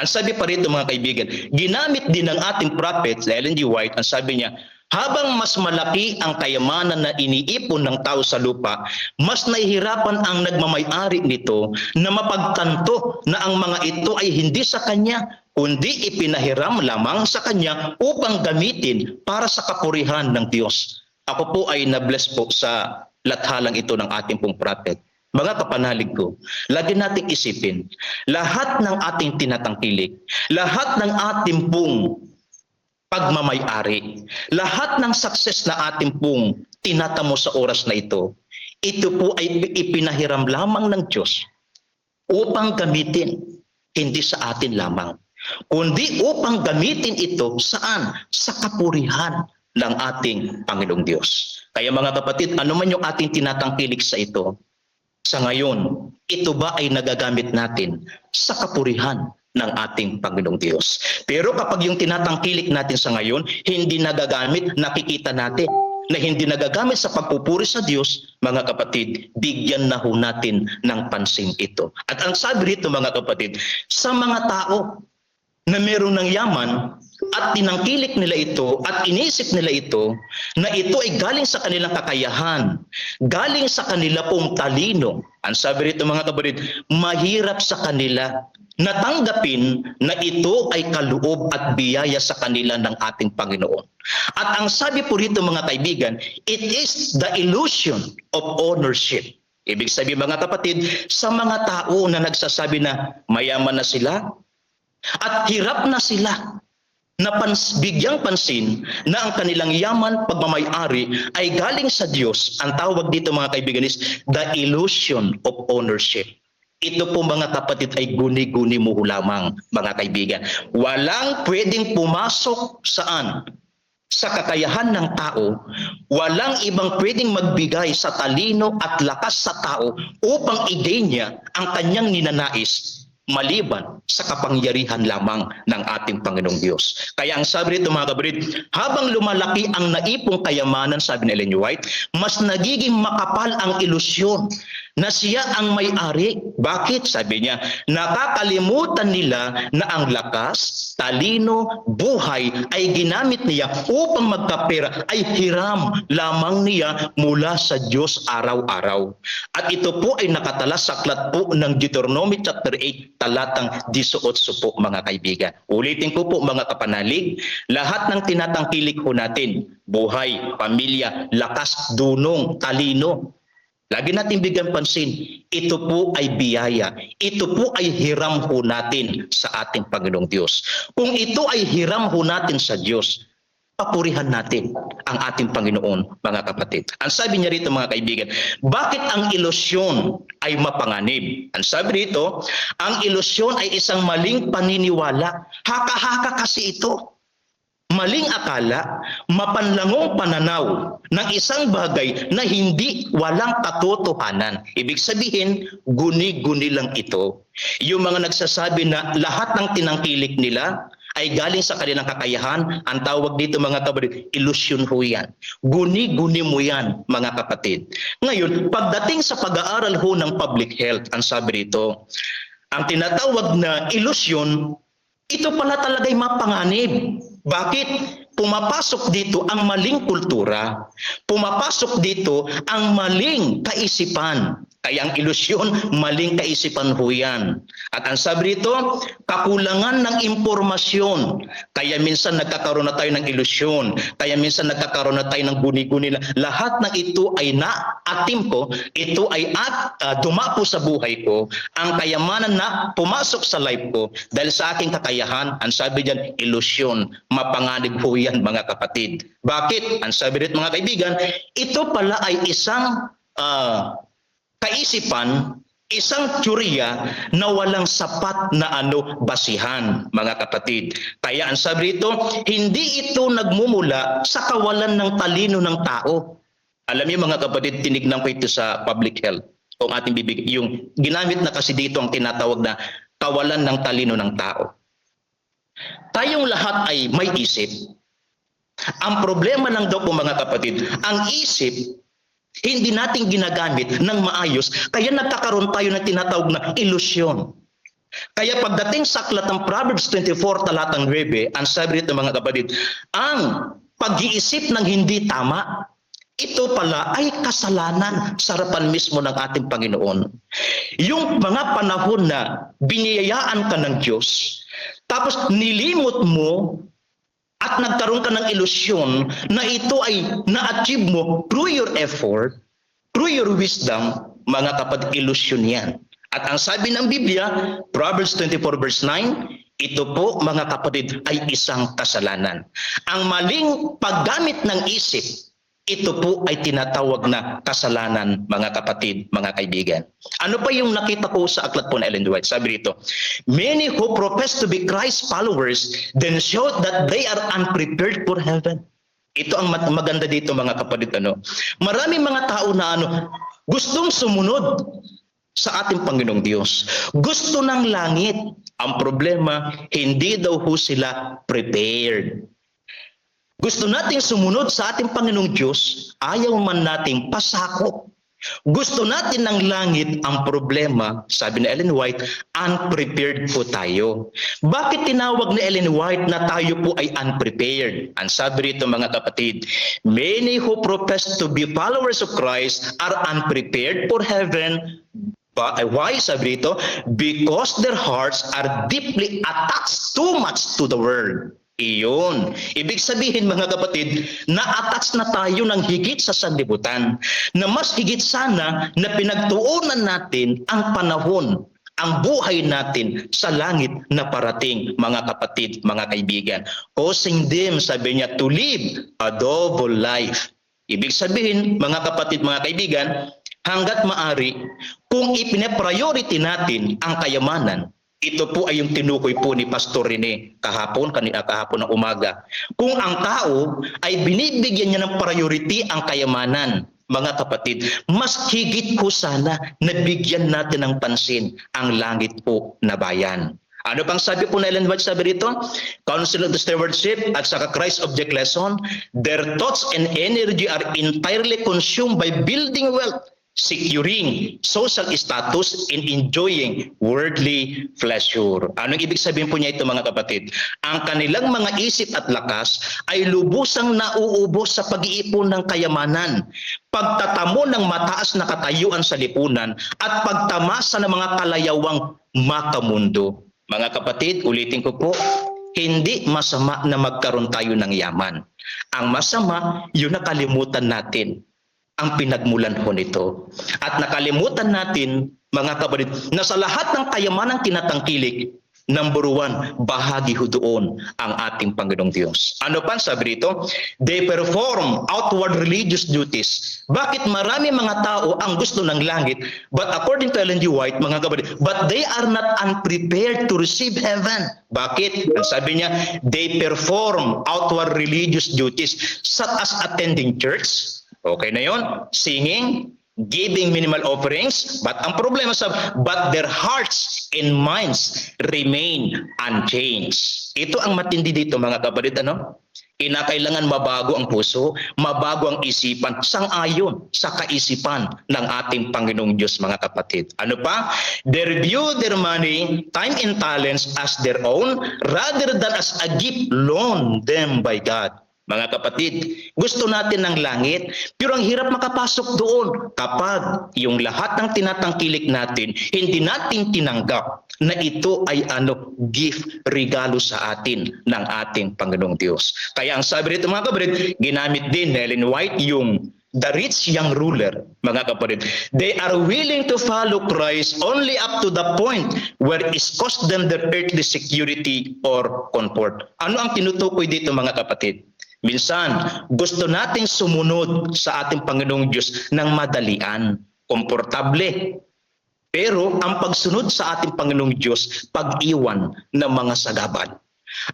Ang sabi pa rito, mga kaibigan, ginamit din ng ating prophet, Ellen G. White, ang sabi niya, habang mas malaki ang kayamanan na iniipon ng tao sa lupa, mas nahihirapan ang nagmamay-ari nito na mapagtanto na ang mga ito ay hindi sa kanya, kundi ipinahiram lamang sa kanya upang gamitin para sa kapurihan ng Diyos. Ako po ay na-bless po sa lathalang ito ng ating pong prophet. Mga kapanalig ko, lagi nating isipin, lahat ng ating tinatangkilik, lahat ng ating pong pagmamay-ari, lahat ng success na ating pong tinatamo sa oras na ito po ay ipinahiram lamang ng Diyos upang gamitin, hindi sa atin lamang, kundi upang gamitin ito saan? Sa kapurihan ng ating Panginoong Diyos. Kaya mga kapatid, ano man yung ating tinatangkilik sa ito, sa ngayon, ito ba ay nagagamit natin sa kapurihan ng ating Panginoong Diyos? Pero kapag yung tinatangkilik natin sa ngayon, hindi nagagamit, nakikita natin na hindi nagagamit sa pagpupuri sa Diyos, mga kapatid, bigyan na ho natin ng pansin ito. At ang sabi rito, mga kapatid, sa mga tao na meron ng yaman at tinangkilik nila ito at inisip nila ito na ito ay galing sa kanilang kakayahan, galing sa kanila pong talino. Ang sabi rito, mga kapatid, mahirap sa kanila natanggapin na ito ay kaloob at biyaya sa kanila ng ating Panginoon. At ang sabi po rito, mga kaibigan, it is the illusion of ownership. Ibig sabihin, mga kapatid, sa mga tao na nagsasabi na mayaman na sila at hirap na sila, na bigyang pansin na ang kanilang yaman, pagmamay-ari ay galing sa Diyos. Ang tawag dito, mga kaibigan, is the illusion of ownership. Ito po, mga kapatid, ay guni-guni mo lamang, mga kaibigan. Walang pwedeng pumasok saan? Sa kakayahan ng tao, walang ibang pwedeng magbigay sa talino at lakas sa tao upang i-gain niya ang kanyang ninanais, maliban sa kapangyarihan lamang ng ating Panginoong Diyos. Kaya ang sabi rito, mga kapatid, habang lumalaki ang naipong kayamanan, sabi ni Ellen G. White, mas nagiging makapal ang ilusyon na siya ang may-ari. Bakit? Sabi niya, nakakalimutan nila na ang lakas, talino, buhay ay ginamit niya upang magkapera, ay hiram lamang niya mula sa Diyos araw-araw. At ito po ay nakatala sa aklat po ng Deuteronomy chapter 8, talatang 18 po, mga kaibigan. Ulitin ko po, mga kapanalig, lahat ng tinatangkilik ho natin, buhay, pamilya, lakas, dunong, talino, lagi natin bigyan pansin, ito po ay biyaya. Ito po ay hiram ho natin sa ating Panginoong Diyos. Kung ito ay hiram ho natin sa Diyos, papurihan natin ang ating Panginoon, mga kapatid. Ang sabi niya rito, mga kaibigan, bakit ang ilusyon ay mapanganib? Ang sabi rito, ang ilusyon ay isang maling paniniwala. Haka-haka kasi ito. Maling akala, mapanlangong pananaw ng isang bagay na hindi walang katotohanan. Ibig sabihin, guni-guni lang ito. Yung mga nagsasabi na lahat ng tinangkilik nila ay galing sa kanilang kakayahan, ang tawag dito, mga kapatid, ilusyon ho yan. Guni-guni mo yan, mga kapatid. Ngayon, pagdating sa pag-aaral ho ng public health, ang sabi rito, ang tinatawag na ilusyon, ito pala talaga'y mapanganib. Bakit? Pumapasok dito ang maling kultura. Pumapasok dito ang maling kaisipan. Kaya ang ilusyon, maling kaisipan ho yan. At ang sabi rito, kakulangan ng impormasyon. Kaya minsan nagkakaroon na tayo ng ilusyon. Kaya minsan nagkakaroon na tayo ng guni-guni. Lahat ng ito ay naatim ko. Ito ay dumapo sa buhay ko. Ang kayamanan na pumasok sa life ko dahil sa aking kakayahan, ang sabi diyan, ilusyon. Mapanganib ho yan, mga kapatid. Bakit? Ang sabi rito, mga kaibigan, ito pala ay isang kaisipan, Isang teorya na walang sapat na basihan, mga kapatid. Kaya ang sabi rito, hindi ito nagmumula sa kawalan ng talino ng tao. Alam niyo mga kapatid, tinignan ko ito sa public health. Kung ating bibig, yung ginamit na kasi dito ang tinatawag na kawalan ng talino ng tao. Tayong lahat ay may isip. Ang problema lang daw po mga kapatid, ang isip, hindi natin ginagamit ng maayos, kaya nagkakaroon tayo ng tinatawag na ilusyon. Kaya pagdating sa aklat ng Proverbs 24 talatang 9, ang sabi rito mga kapatid, ang pag-iisip ng hindi tama, ito pala ay kasalanan sa harapan mismo ng ating Panginoon. Yung mga panahon na biniyayaan ka ng Diyos, tapos nilimot mo at nagkaroon ka ng ilusyon na ito ay na-achieve mo through your effort, through your wisdom, mga kapatid, ilusyon yan. At ang sabi ng Biblia, Proverbs 24 verse 9, ito po mga kapatid ay isang kasalanan. Ang maling paggamit ng isip, ito po ay tinatawag na kasalanan, mga kapatid, mga kaibigan. Ano pa yung nakita ko sa aklat po na Ellen White? Sabi rito, many who profess to be Christ followers then show that they are unprepared for heaven. Ito ang maganda dito mga kapatid. Maraming mga tao na gustong sumunod sa ating Panginoong Diyos. Gusto ng langit. Ang problema, hindi daw ho sila prepared. Gusto nating sumunod sa ating Panginoong Diyos, ayaw man nating pasakop. Gusto natin ng langit, ang problema, sabi ni Ellen White, unprepared po tayo. Bakit tinawag ni Ellen White na tayo po ay unprepared? Ang sabi rito mga kapatid, many who profess to be followers of Christ are unprepared for heaven. Why, sabi rito? Because their hearts are deeply attached too much to the world. Iyon. Ibig sabihin mga kapatid, na-attach na tayo ng higit sa sanlibutan, na mas higit sana na pinagtuunan natin ang panahon, ang buhay natin sa langit na parating, mga kapatid, mga kaibigan. Causing them, sabi niya, to live a double life. Ibig sabihin, mga kapatid, mga kaibigan, hanggat maari, kung ipine-priority natin ang kayamanan, ito po ay yung tinukoy po ni Pastor Rene kahapon ng umaga. Kung ang tao ay binibigyan niya ng priority ang kayamanan, mga kapatid, mas higit po sana na bigyan natin ng pansin ang langit po na bayan. Ano pang sabi po na Ellen White, sabi rito? Council of the Stewardship at saka Christ Object Lesson, their thoughts and energy are entirely consumed by building wealth, securing social status, and enjoying worldly pleasure. Anong ibig sabihin po niya ito mga kapatid? Ang kanilang mga isip at lakas ay lubusang nauubos sa pag-iipon ng kayamanan, pagtatamo ng mataas na katayuan sa lipunan, at pagtamasa ng mga kalayawang makamundo. Mga kapatid, ulitin ko po, hindi masama na magkaroon tayo ng yaman. Ang masama, yun nakalimutan natin ang pinagmulan ho nito. At nakalimutan natin, mga kapatid, na sa lahat ng kayamanang tinatangkilik, number one, bahagi ho doon ang ating Panginoong Diyos. Ano pa sabi rito? They perform outward religious duties. Bakit marami mga tao ang gusto ng langit, but according to Ellen G. White, mga kapatid, but they are not unprepared to receive heaven. Bakit? Ang sabi niya, they perform outward religious duties such as attending church. Okay na yon, singing, giving minimal offerings, but ang problema but their hearts and minds remain unchanged. Ito ang matindi dito mga kapatid, Kinakailangan mabago ang puso, mabago ang isipan, sang-ayon sa kaisipan ng ating Panginoong Diyos, mga kapatid. Ano pa? They view their money, time and talents as their own rather than as a gift loaned them by God. Mga kapatid, gusto natin ng langit, pero ang hirap makapasok doon kapag yung lahat ng tinatangkilik natin, hindi natin tinanggap na ito ay gift, regalo sa atin ng ating Panginoong Diyos. Kaya ang sabi rito mga kapatid, ginamit din ni Ellen White yung the rich young ruler, mga kapatid. They are willing to follow Christ only up to the point where it cost them their earthly security or comfort. Ano ang tinutukoy dito mga kapatid? Minsan, gusto nating sumunod sa ating Panginoong Diyos ng madalian, komportable. Pero ang pagsunod sa ating Panginoong Diyos, pag-iwan ng mga sagabal.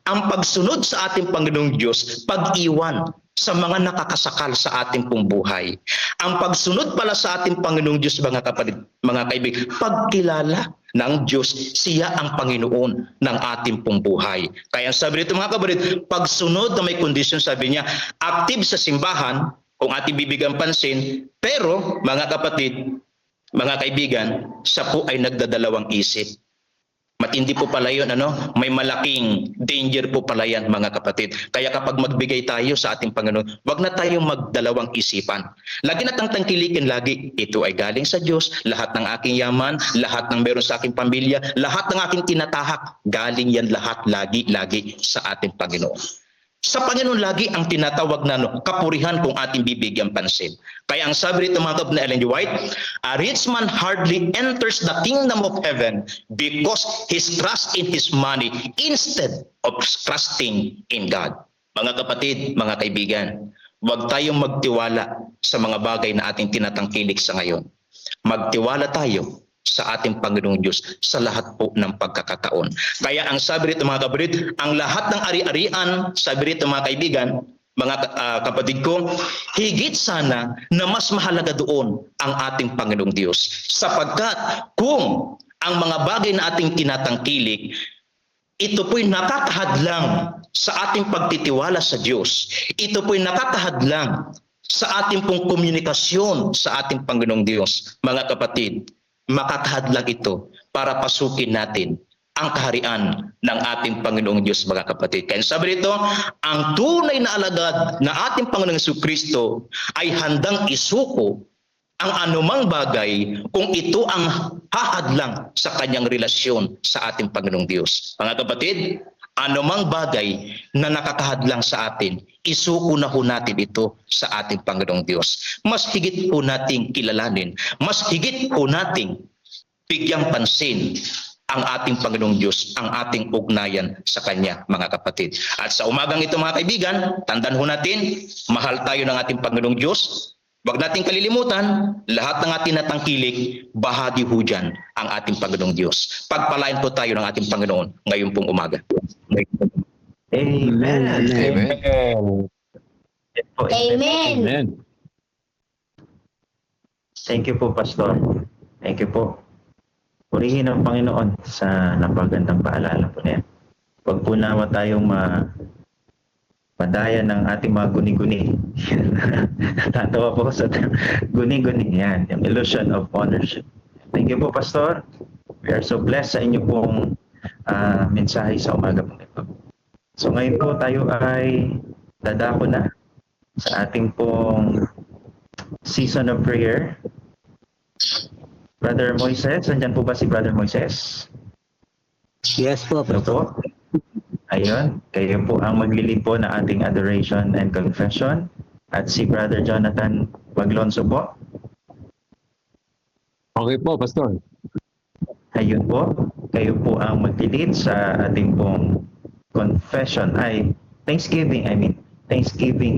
Ang pagsunod sa ating Panginoong Diyos, pag-iwan sa mga nakakasakal sa ating pong buhay. Ang pagsunod pala sa ating Panginoong Diyos, mga kapatid, mga kaibigan, pagkilala ng Diyos, siya ang Panginoon ng ating pong buhay. Kaya sabi nito mga kapatid, pagsunod na may kondisyon, sabi niya, active sa simbahan, kung ating bibigyan pansin, pero mga kapatid, mga kaibigan, siya po ay nagdadalawang isip. Matindi po pala yun, may malaking danger po pala yan, mga kapatid. Kaya kapag magbigay tayo sa ating Panginoon, wag na tayong magdalawang isipan. Lagi natang tangkilikin lagi, ito ay galing sa Diyos, lahat ng aking yaman, lahat ng meron sa aking pamilya, lahat ng aking tinatahak, galing yan lahat lagi sa ating Panginoon. Sa Panginoon lagi ang tinatawag na kapurihan kung ating bibigyan pansin. Kaya ang sabi rito mga kapatid na Ellen G. White, a rich man hardly enters the kingdom of heaven because his trust in his money instead of trusting in God. Mga kapatid, mga kaibigan, huwag tayong magtiwala sa mga bagay na ating tinatangkilik sa ngayon. Magtiwala tayo sa ating Panginoong Diyos sa lahat po ng pagkakataon. Kaya ang sabi rito mga kapatid, ang lahat ng ari-arian, sabi rito mga kaibigan, mga kapatid ko, higit sana na mas mahalaga doon ang ating Panginoong Diyos. Sapagkat kung ang mga bagay na ating tinatangkilik, ito po'y nakakahadlang sa ating pagtitiwala sa Diyos. Ito po'y nakakahadlang sa ating pong komunikasyon sa ating Panginoong Diyos. Mga kapatid, makakahadlang ito para pasukin natin ang kaharian ng ating Panginoong Diyos, mga kapatid. Kaya sabi dito, ang tunay na alagad na ating Panginoong Jesucristo ay handang isuko ang anumang bagay kung ito ang hahadlang sa kanyang relasyon sa ating Panginoong Diyos. Mga kapatid, anumang bagay na nakakahadlang sa atin, isuko na ho natin ito sa ating Panginoong Diyos. Mas higit po nating kilalanin, mas higit po nating bigyang pansin ang ating Panginoong Diyos, ang ating ugnayan sa Kanya, mga kapatid. At sa umagang ito, mga kaibigan, tandaan ho natin, mahal tayo ng ating Panginoong Diyos. Huwag nating kalilimutan, lahat ng ating natangkilik, bahagi ho dyan ang ating Panginoong Diyos. Pagpalain po tayo ng ating Panginoon ngayon pong umaga. Amen. Amen. Amen. Amen. Thank you po, Pastor. Thank you po. Purihin ang Panginoon sa napagandang paalala po na yan. Huwag po nawa tayong madaya ng ating mga guni-guni. Tatawa po sa guni-guni. Yan, yung illusion of ownership. Thank you po, Pastor. We are so blessed sa inyo pong mensahe sa umaga po ito. So ngayon po tayo ay dadako na sa ating pong season of prayer. Brother Moises, nandyan po ba si Brother Moises? Yes po, Ano po? Ayun, kayo po ang maglilid po na ating adoration and confession. At si Brother Jonathan Waglonso po. Okay po, Pastor. Ayun po, kayo po ang maglilid sa ating pong confession ay Thanksgiving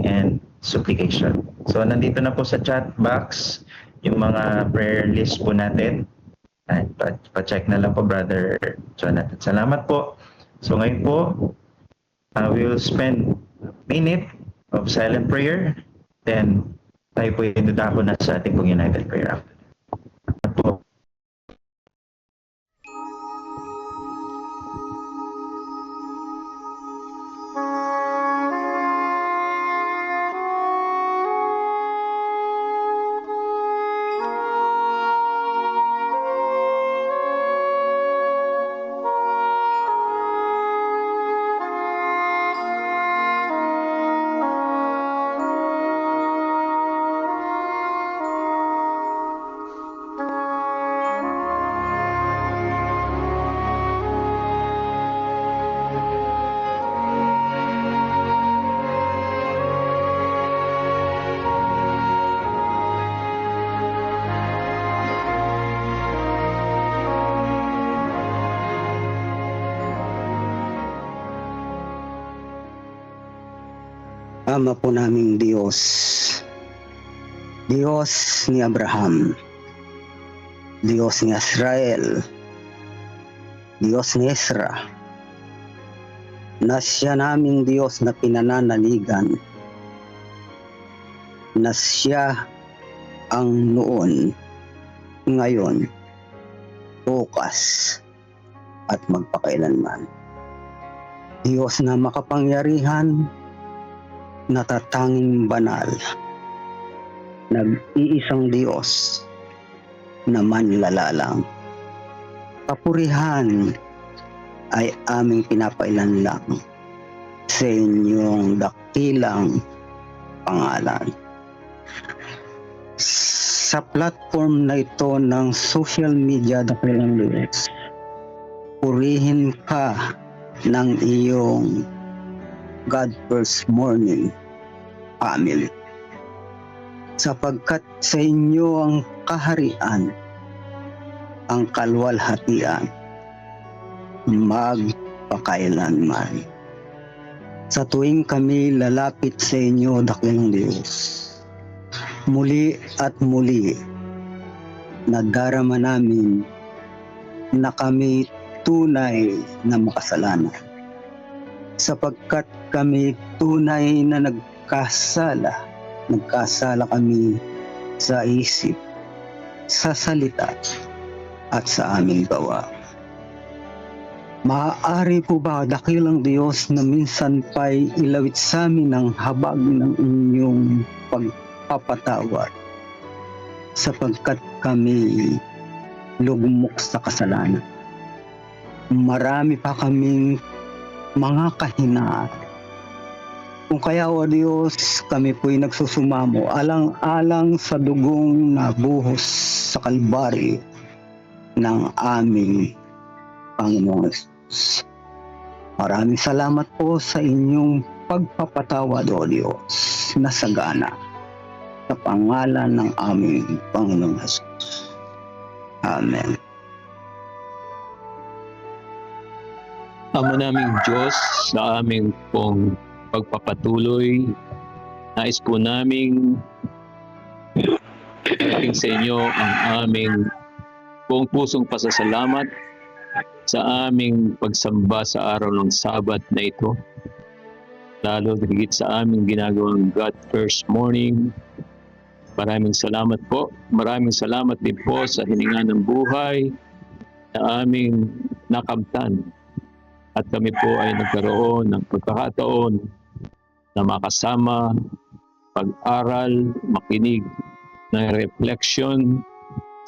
and supplication. So nandito na po sa chat box yung mga prayer list po natin. Ay, pa-check na lang po, Brother Jonathan. Salamat po. So ngayon po, we will spend a minute of silent prayer. Then, tayo po yung dudako na sa ating pong United Prayer after. Po. Ama po naming Diyos, Diyos ni Abraham, Diyos ni Israel, Diyos ni Ezra, na siya naming Diyos na pinananaligan, na siya ang noon, ngayon, bukas, at magpakailanman. Diyos na makapangyarihan, natatanging banal, nag-iisang Diyos na manlalalang. Kapurihan ay aming pinapailanlang sa inyong dakilang pangalan. Sa platform na ito ng social media, dakilang Diyos, purihin ka ng iyong God First Morning family. Sapagkat sa inyo ang kaharian, ang kalwalhatian, magpakailanman. Sa tuwing kami lalapit sa inyo, dakilang Diyos, muli at muli, nadarama namin na kami tunay na makasalanan. Sapagkat kami tunay na nagkasala kami sa isip, sa salita, at sa aming gawa. Maaari po ba, dakilang Diyos, na minsan pa'y ilawit sa amin ang habag ng inyong pagpapatawad, sapagkat kami lugmok sa kasalanan. Marami pa kaming mga kahinaan. Kung kaya, O Diyos, kami po'y nagsusumamo alang-alang sa dugong nabuhos sa Kalbaryo ng aming Panginoon Jesus. Maraming salamat po sa inyong pagpapatawad, O Diyos, na sagana sa pangalan ng aming Panginoon Jesus. Amen. Ama naming Diyos, sa aming pong pagpapatuloy, nais po naming parating sa inyo ang aming buong pusong pasasalamat sa aming pagsamba sa araw ng Sabat na ito. Lalo higit sa aming ginagawang God First Morning. Maraming salamat po. Maraming salamat din po sa hininga ng buhay na aming nakamtan. At kami po ay nagkaroon ng pagkakataon na makasama, pag-aral, makinig ng reflection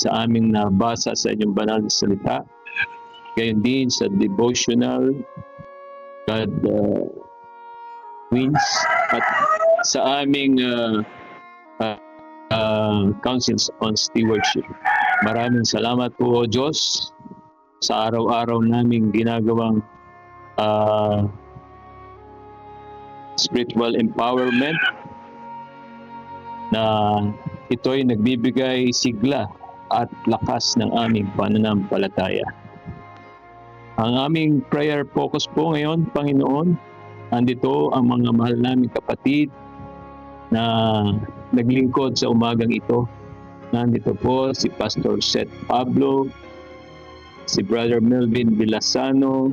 sa aming nabasa sa inyong banal na salita. Gayon din sa devotional, God wins, at sa aming councils on stewardship. Maraming salamat po, O Diyos, sa araw-araw naming ginagawang spiritual empowerment na ito'y nagbibigay sigla at lakas ng aming pananampalataya. Ang aming prayer focus po ngayon, Panginoon, andito ang mga mahal naming kapatid na naglingkod sa umagang ito. Nandito po si Pastor Seth Pablo, si Brother Melvin Villasano,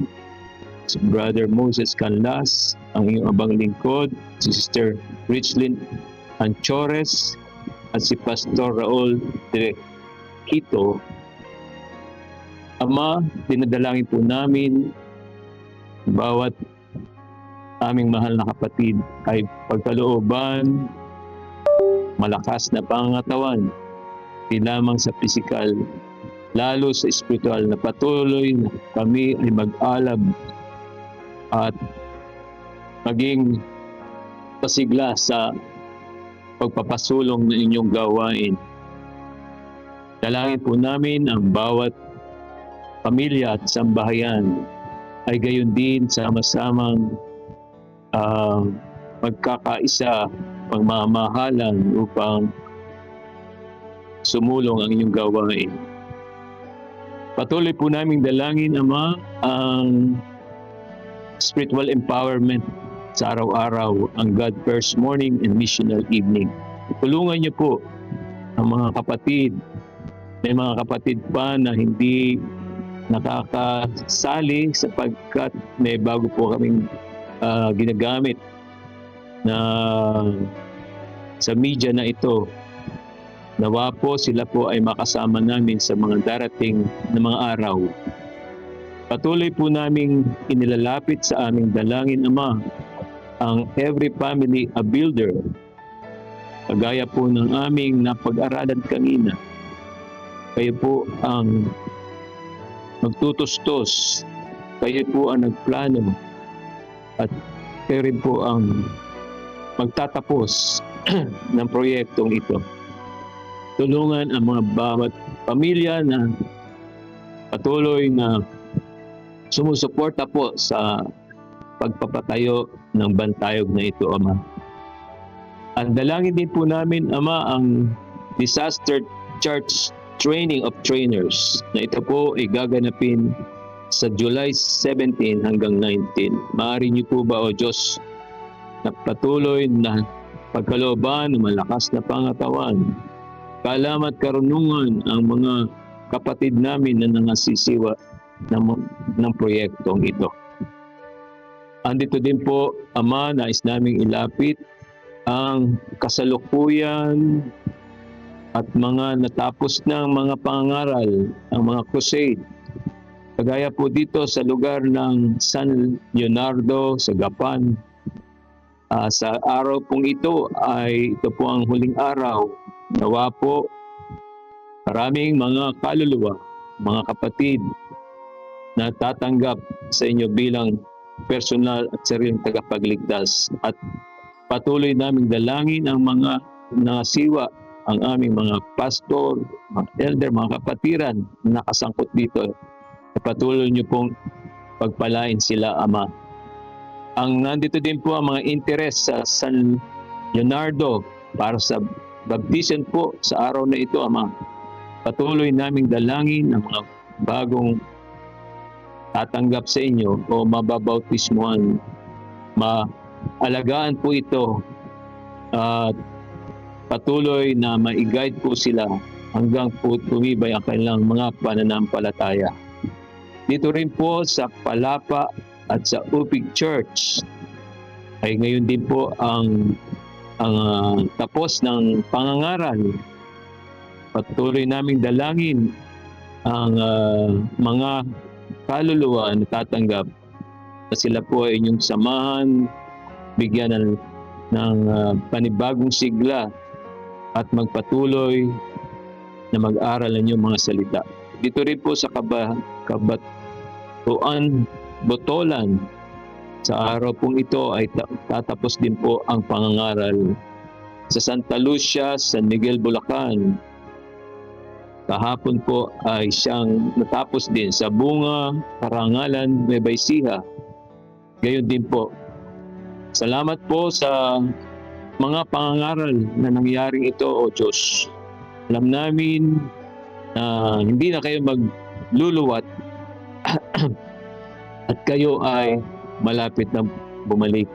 si Brother Moses Canlas, ang iyong abang lingkod, si Sister Richlyn Anchores, at si Pastor Raul Direcito. Ama, dinadalangin po namin bawat aming mahal na kapatid ay pagkalooban, malakas na pangangatawan, di lamang sa pisikal, lalo sa espiritual, na patuloy na kami ay mag-alab at maging pasigla sa pagpapasulong ng inyong gawain. Dalangin po namin ang bawat pamilya at sambahayan ay gayon din sama-samang magkakaisa, pagmamahalan upang sumulong ang inyong gawain. Patuloy po naming dalangin, Ama, ang spiritual empowerment sa araw-araw, ang God First Morning and Missional Evening. Tulungan niyo po ang mga kapatid May mga kapatid pa na hindi nakakasali sapagkat may bago po kaming ginagamit na sa media na ito. Nawa po sila po ay makasama namin sa mga darating na mga araw. Patuloy po naming inilalapit sa aming dalangin Ama ang Every Family a Builder. Kagaya po ng aming napag-aralan kanina, kayo po ang magtutustos, kayo po ang nagplano, at kayo rin po ang magtatapos ng proyektong ito. Tulungan ang mga bawat pamilya na patuloy na sumusuporta po sa pagpapatayo ng bantayog na ito, Ama. Ang dalangin din po namin, Ama, ang Disaster Church Training of Trainers na ito po ay gaganapin sa July 17 hanggang 19. Maaari niyo po ba, O Diyos, na patuloy na pagkalooban ng malakas na pangatawan, kaalam at karunungan ang mga kapatid namin na nangasisiwa ng proyektong ito. Andito din po, Ama, nais naming ilapit ang kasalukuyan at mga natapos ng mga pangangaral, ang mga crusade. Kagaya po dito sa lugar ng San Leonardo sa Gapan. Sa araw pong ito ito po ang huling araw. Nawa po maraming mga kaluluwa, mga kapatid na tatanggap sa inyo bilang personal at sariling tagapagligtas. At patuloy naming dalangin ang mga nasiwa, ang aming mga pastor, mga elder, mga kapatiran na nakasangkot dito. Patuloy niyo pong pagpalain sila, Ama. Ang nandito din po ang mga interes sa San Leonardo para sa baptism po sa araw na ito, Ama. Patuloy naming dalangin ang mga bagong tatanggap sa inyo o mababautismuhan. Maalagaan po ito at patuloy na ma-guide po sila hanggang po tumibay ang kanilang mga pananampalataya. Dito rin po sa Palapa at sa Upig Church ay ngayon din po ang tapos ng pangangaral. Patuloy naming dalangin ang mga kaluluwa na tatanggap na sila po ay inyong samahan, bigyan ng panibagong sigla at magpatuloy na mag-aral ng inyong mga salita. Dito rin po sa Kabatuan, Botolan, sa araw pong ito ay tatapos din po ang pangangaral. Sa Santa Lucia, San Miguel, Bulacan, kahapon po ay siyang natapos din sa Bunga, Karangalan, Nueva Ecija. Gayon din po. Salamat po sa mga pangangaral na nangyaring ito, O Diyos. Alam namin na hindi na kayo magluluwat at kayo ay malapit na bumalik.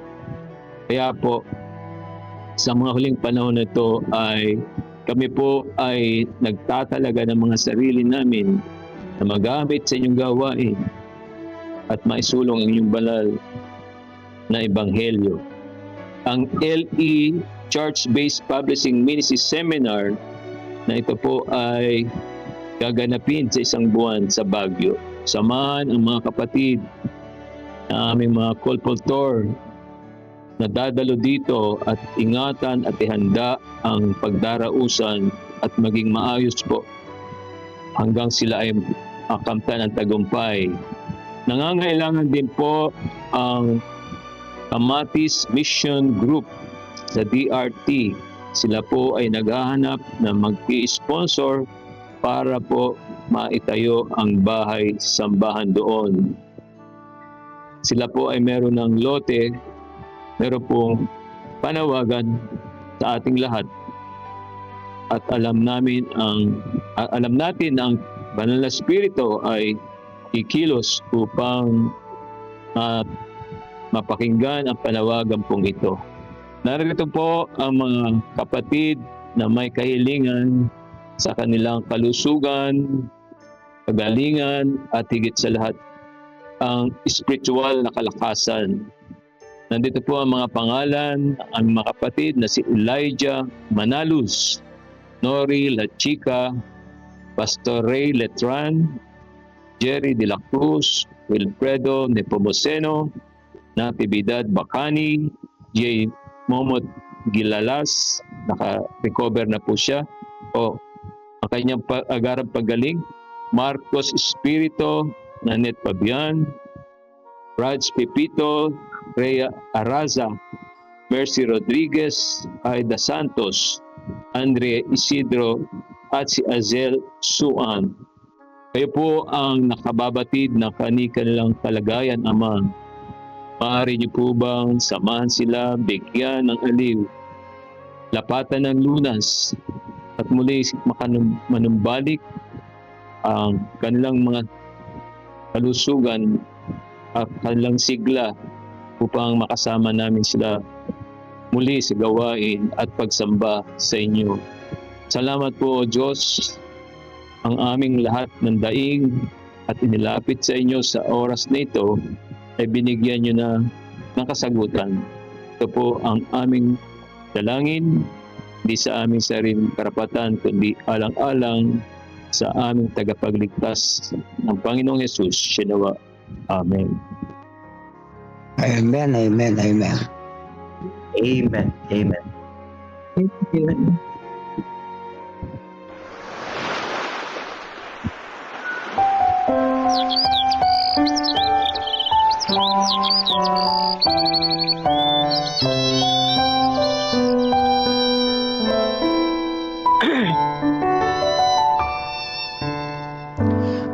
Kaya po, sa mga huling panahon na ito ay kami po ay nagtatalaga ng mga sarili namin na magamit sa inyong gawain at maisulong ang inyong banal na ebanghelyo. Ang LE Church-Based Publishing Ministry Seminar na ito po ay gaganapin sa isang buwan sa Baguio. Samahan ang mga kapatid na aming mga kolportor na dadalo dito at ingatan at ihanda ang pagdarausan at maging maayos po hanggang sila ay makamtan ng tagumpay. Nangangailangan din po ang Kamatis Mission Group sa DRT. Sila po ay naghahanap na mag-i-sponsor para po maitayo ang bahay sambahan doon. Sila po ay meron ng lote, meron pong panawagan sa ating lahat. At alam natin ang Banal na Espiritu ay ikilos upang mapakinggan ang panawagan pong ito. Narito po ang mga kapatid na may kahilingan sa kanilang kalusugan, kagalingan, at higit sa lahat, ang spiritual na kalakasan. Nandito po ang mga pangalan, ang mga kapatid na si Elijah Manalus, Nori La Chica, Pastor Ray Letran, Jerry De La Cruz, Wilfredo Nepomuceno, Natividad Bacani, J. Momot Gilalas, naka-recover na po siya, o ang kanyang agarang paggaling, Marcos Espirito, Nanette Fabian, Raj Pepito, Rhea Araza, Mercy Rodriguez, Aida Santos, Andre Isidro, at si Azel Suan. Kayo po ang nakababatid ng kanilang kalagayan, Ama. Maaari niyo po bang samahan sila, bigyan ng aliw, lapatan ng lunas, at muli manumbalik ang kanilang mga kalusugan at kanilang sigla upang makasama namin sila muli sa gawain at pagsamba sa inyo. Salamat po, O Diyos, ang aming lahat ng daing at inilapit sa inyo sa oras na ito ay binigyan nyo na ng kasagutan. Ito po ang aming dalangin, hindi sa aming sariling karapatan, kundi alang-alang sa aming tagapagligtas ng Panginoong Hesus. Sinawa. Amen. Amen, amen, amen. Amen. Amen.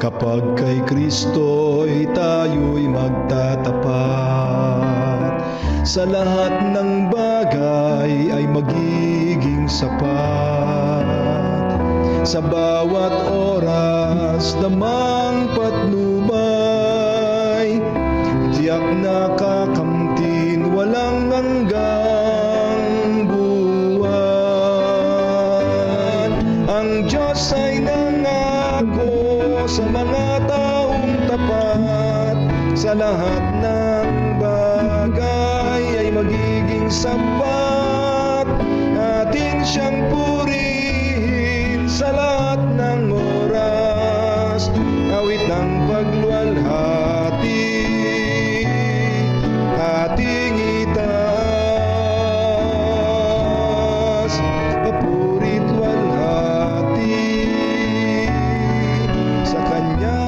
Kapag kay Kristo'y tayo'y magtatapat, sa lahat ng bagay ay magiging sapat. Sa bawat oras namang patnubay, tiyak na kakamtin walang hanggang buwan. Ang Diyos ay nangako sa mga taong tapat, sa lahat ng bagay ay magiging sapat. Atin siyang purihin sa lahat ng oras, awit ng pagluwalhati ating itaas, papurit walhati sa Kanya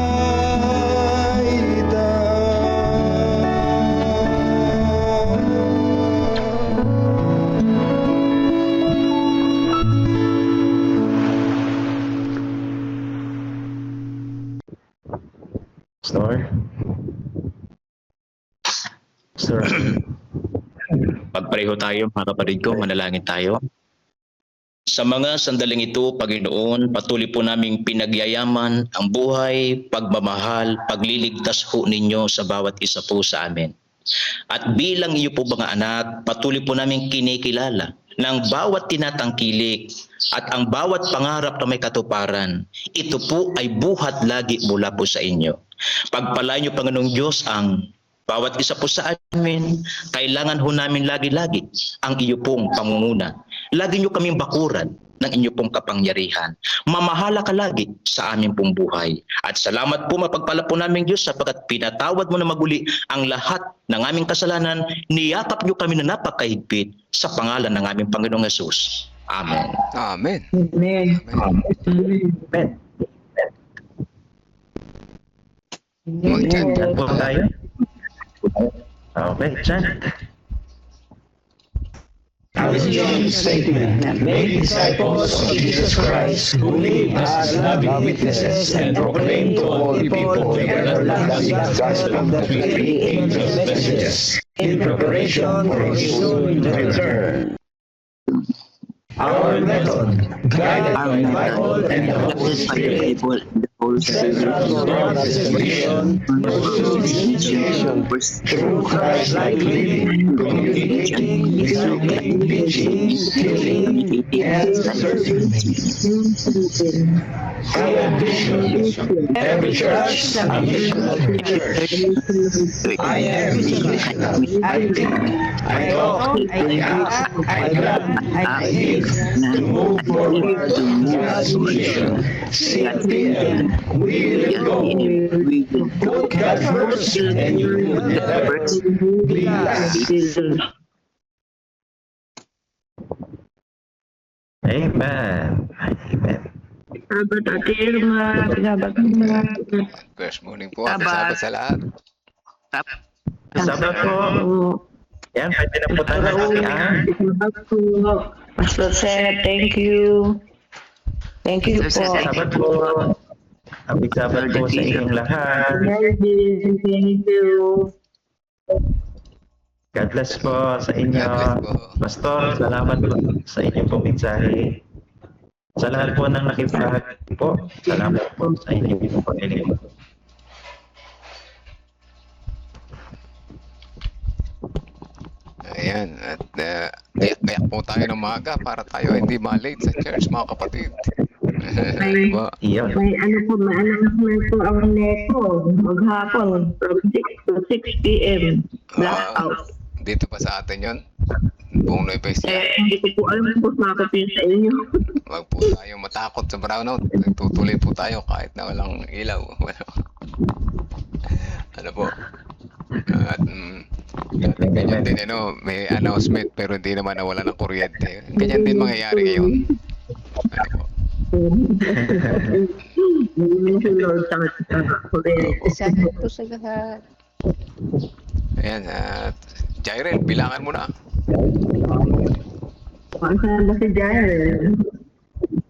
Pastor. Pagpareho tayo mga kapatid ko, manalangin tayo. Sa mga sandaling ito, Panginoon, patuloy po naming pinagyayaman ang buhay, pagmamahal, pagliligtas ho ninyo sa bawat isa po sa amin. At bilang iyo po mga anak, patuloy po naming kinikilala ng bawat tinatangkilik at ang bawat pangarap na may katuparan. Ito po ay buhat lagi mula po sa inyo. Pagpalain niyo, Panginoong Diyos, ang bawat isa po sa amin. Kailangan ho namin lagi-lagi ang iyo pong pangunguna. Lagi niyo kaming bakuran ng inyo pong kapangyarihan. Mamahala ka lagi sa aming pong buhay. At salamat po, mapagpala po namin Diyos, sapagkat pinatawad mo na maguli ang lahat ng aming kasalanan. Niyakap niyo kami na napakahigpit sa pangalan ng aming Panginoong Hesus. Amen. Amen. Amen. Amen. Mag-chant. Po tayo. Okay, chant. Our vision statement: make disciples of Jesus Christ who live as loving witnesses and proclaim to all people the everlasting gospel of the three angels' messages in preparation for His soon return. Our method, guided by the Bible and the Holy Spirit. Central Baptist Mission, through Christ-like living, communicating, instructing, teaching, healing, and serving. I am vision. Every church, a missional church. I am missional. I think, I talk, I act, I plan, I give to move forward God's mission. Seek Him, we will go. Put God first, and you will never be last. Amen. Amen. First morning po. Sabat sa lahat. Sabat po. Yan, pwede na po tayo mag-ian. Pastor Seth, thank you. Thank you po. Sabat po. Happy Sabat po sa inyong lahat. Thank you. God bless po sa inyo. God bless po. Pastor, salamat po sa inyong pong mensahe. Sa lahat po ng nakipahag po, salamat po sa inyong pag-inig. Ayan, at kaya po tayo ng maga para tayo hindi ma-late sa church, mga kapatid. Diba? Iyon. May ano po, may announcement po ang NECO maghapon from 6 to 6 p.m. Blackout. Dito pa sa atin yon, buong Nueva Ecija. Hindi ko po alam kung makapit yun sa inyo. Wag po tayo matakot sa brownout. Nagtutuloy po tayo kahit na walang ilaw. Ano po? At ganyan din, may announcement pero hindi naman nawala ng kuryente. Ganyan din mangyayari ngayon. Ano po? Salamat po sa lahat. Ayan, at Jairel, bilangan mo na. Saan ba si Jairel?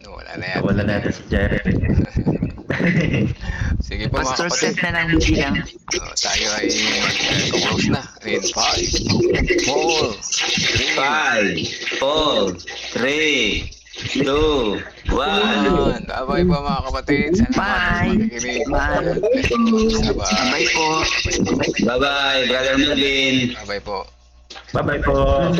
Wala na yan. Wala natin si Jared. Sige po mga Pastor kapatid. Seth na lang bilang. Tayo ay mag-close na. In 5, 4, 3, 5, 4, 3, 2, 1. Bye-bye po mga kapatid. Bye. Bye. Bye po. Bye-bye, Brother Melvin. Bye-bye po. Bye-bye po.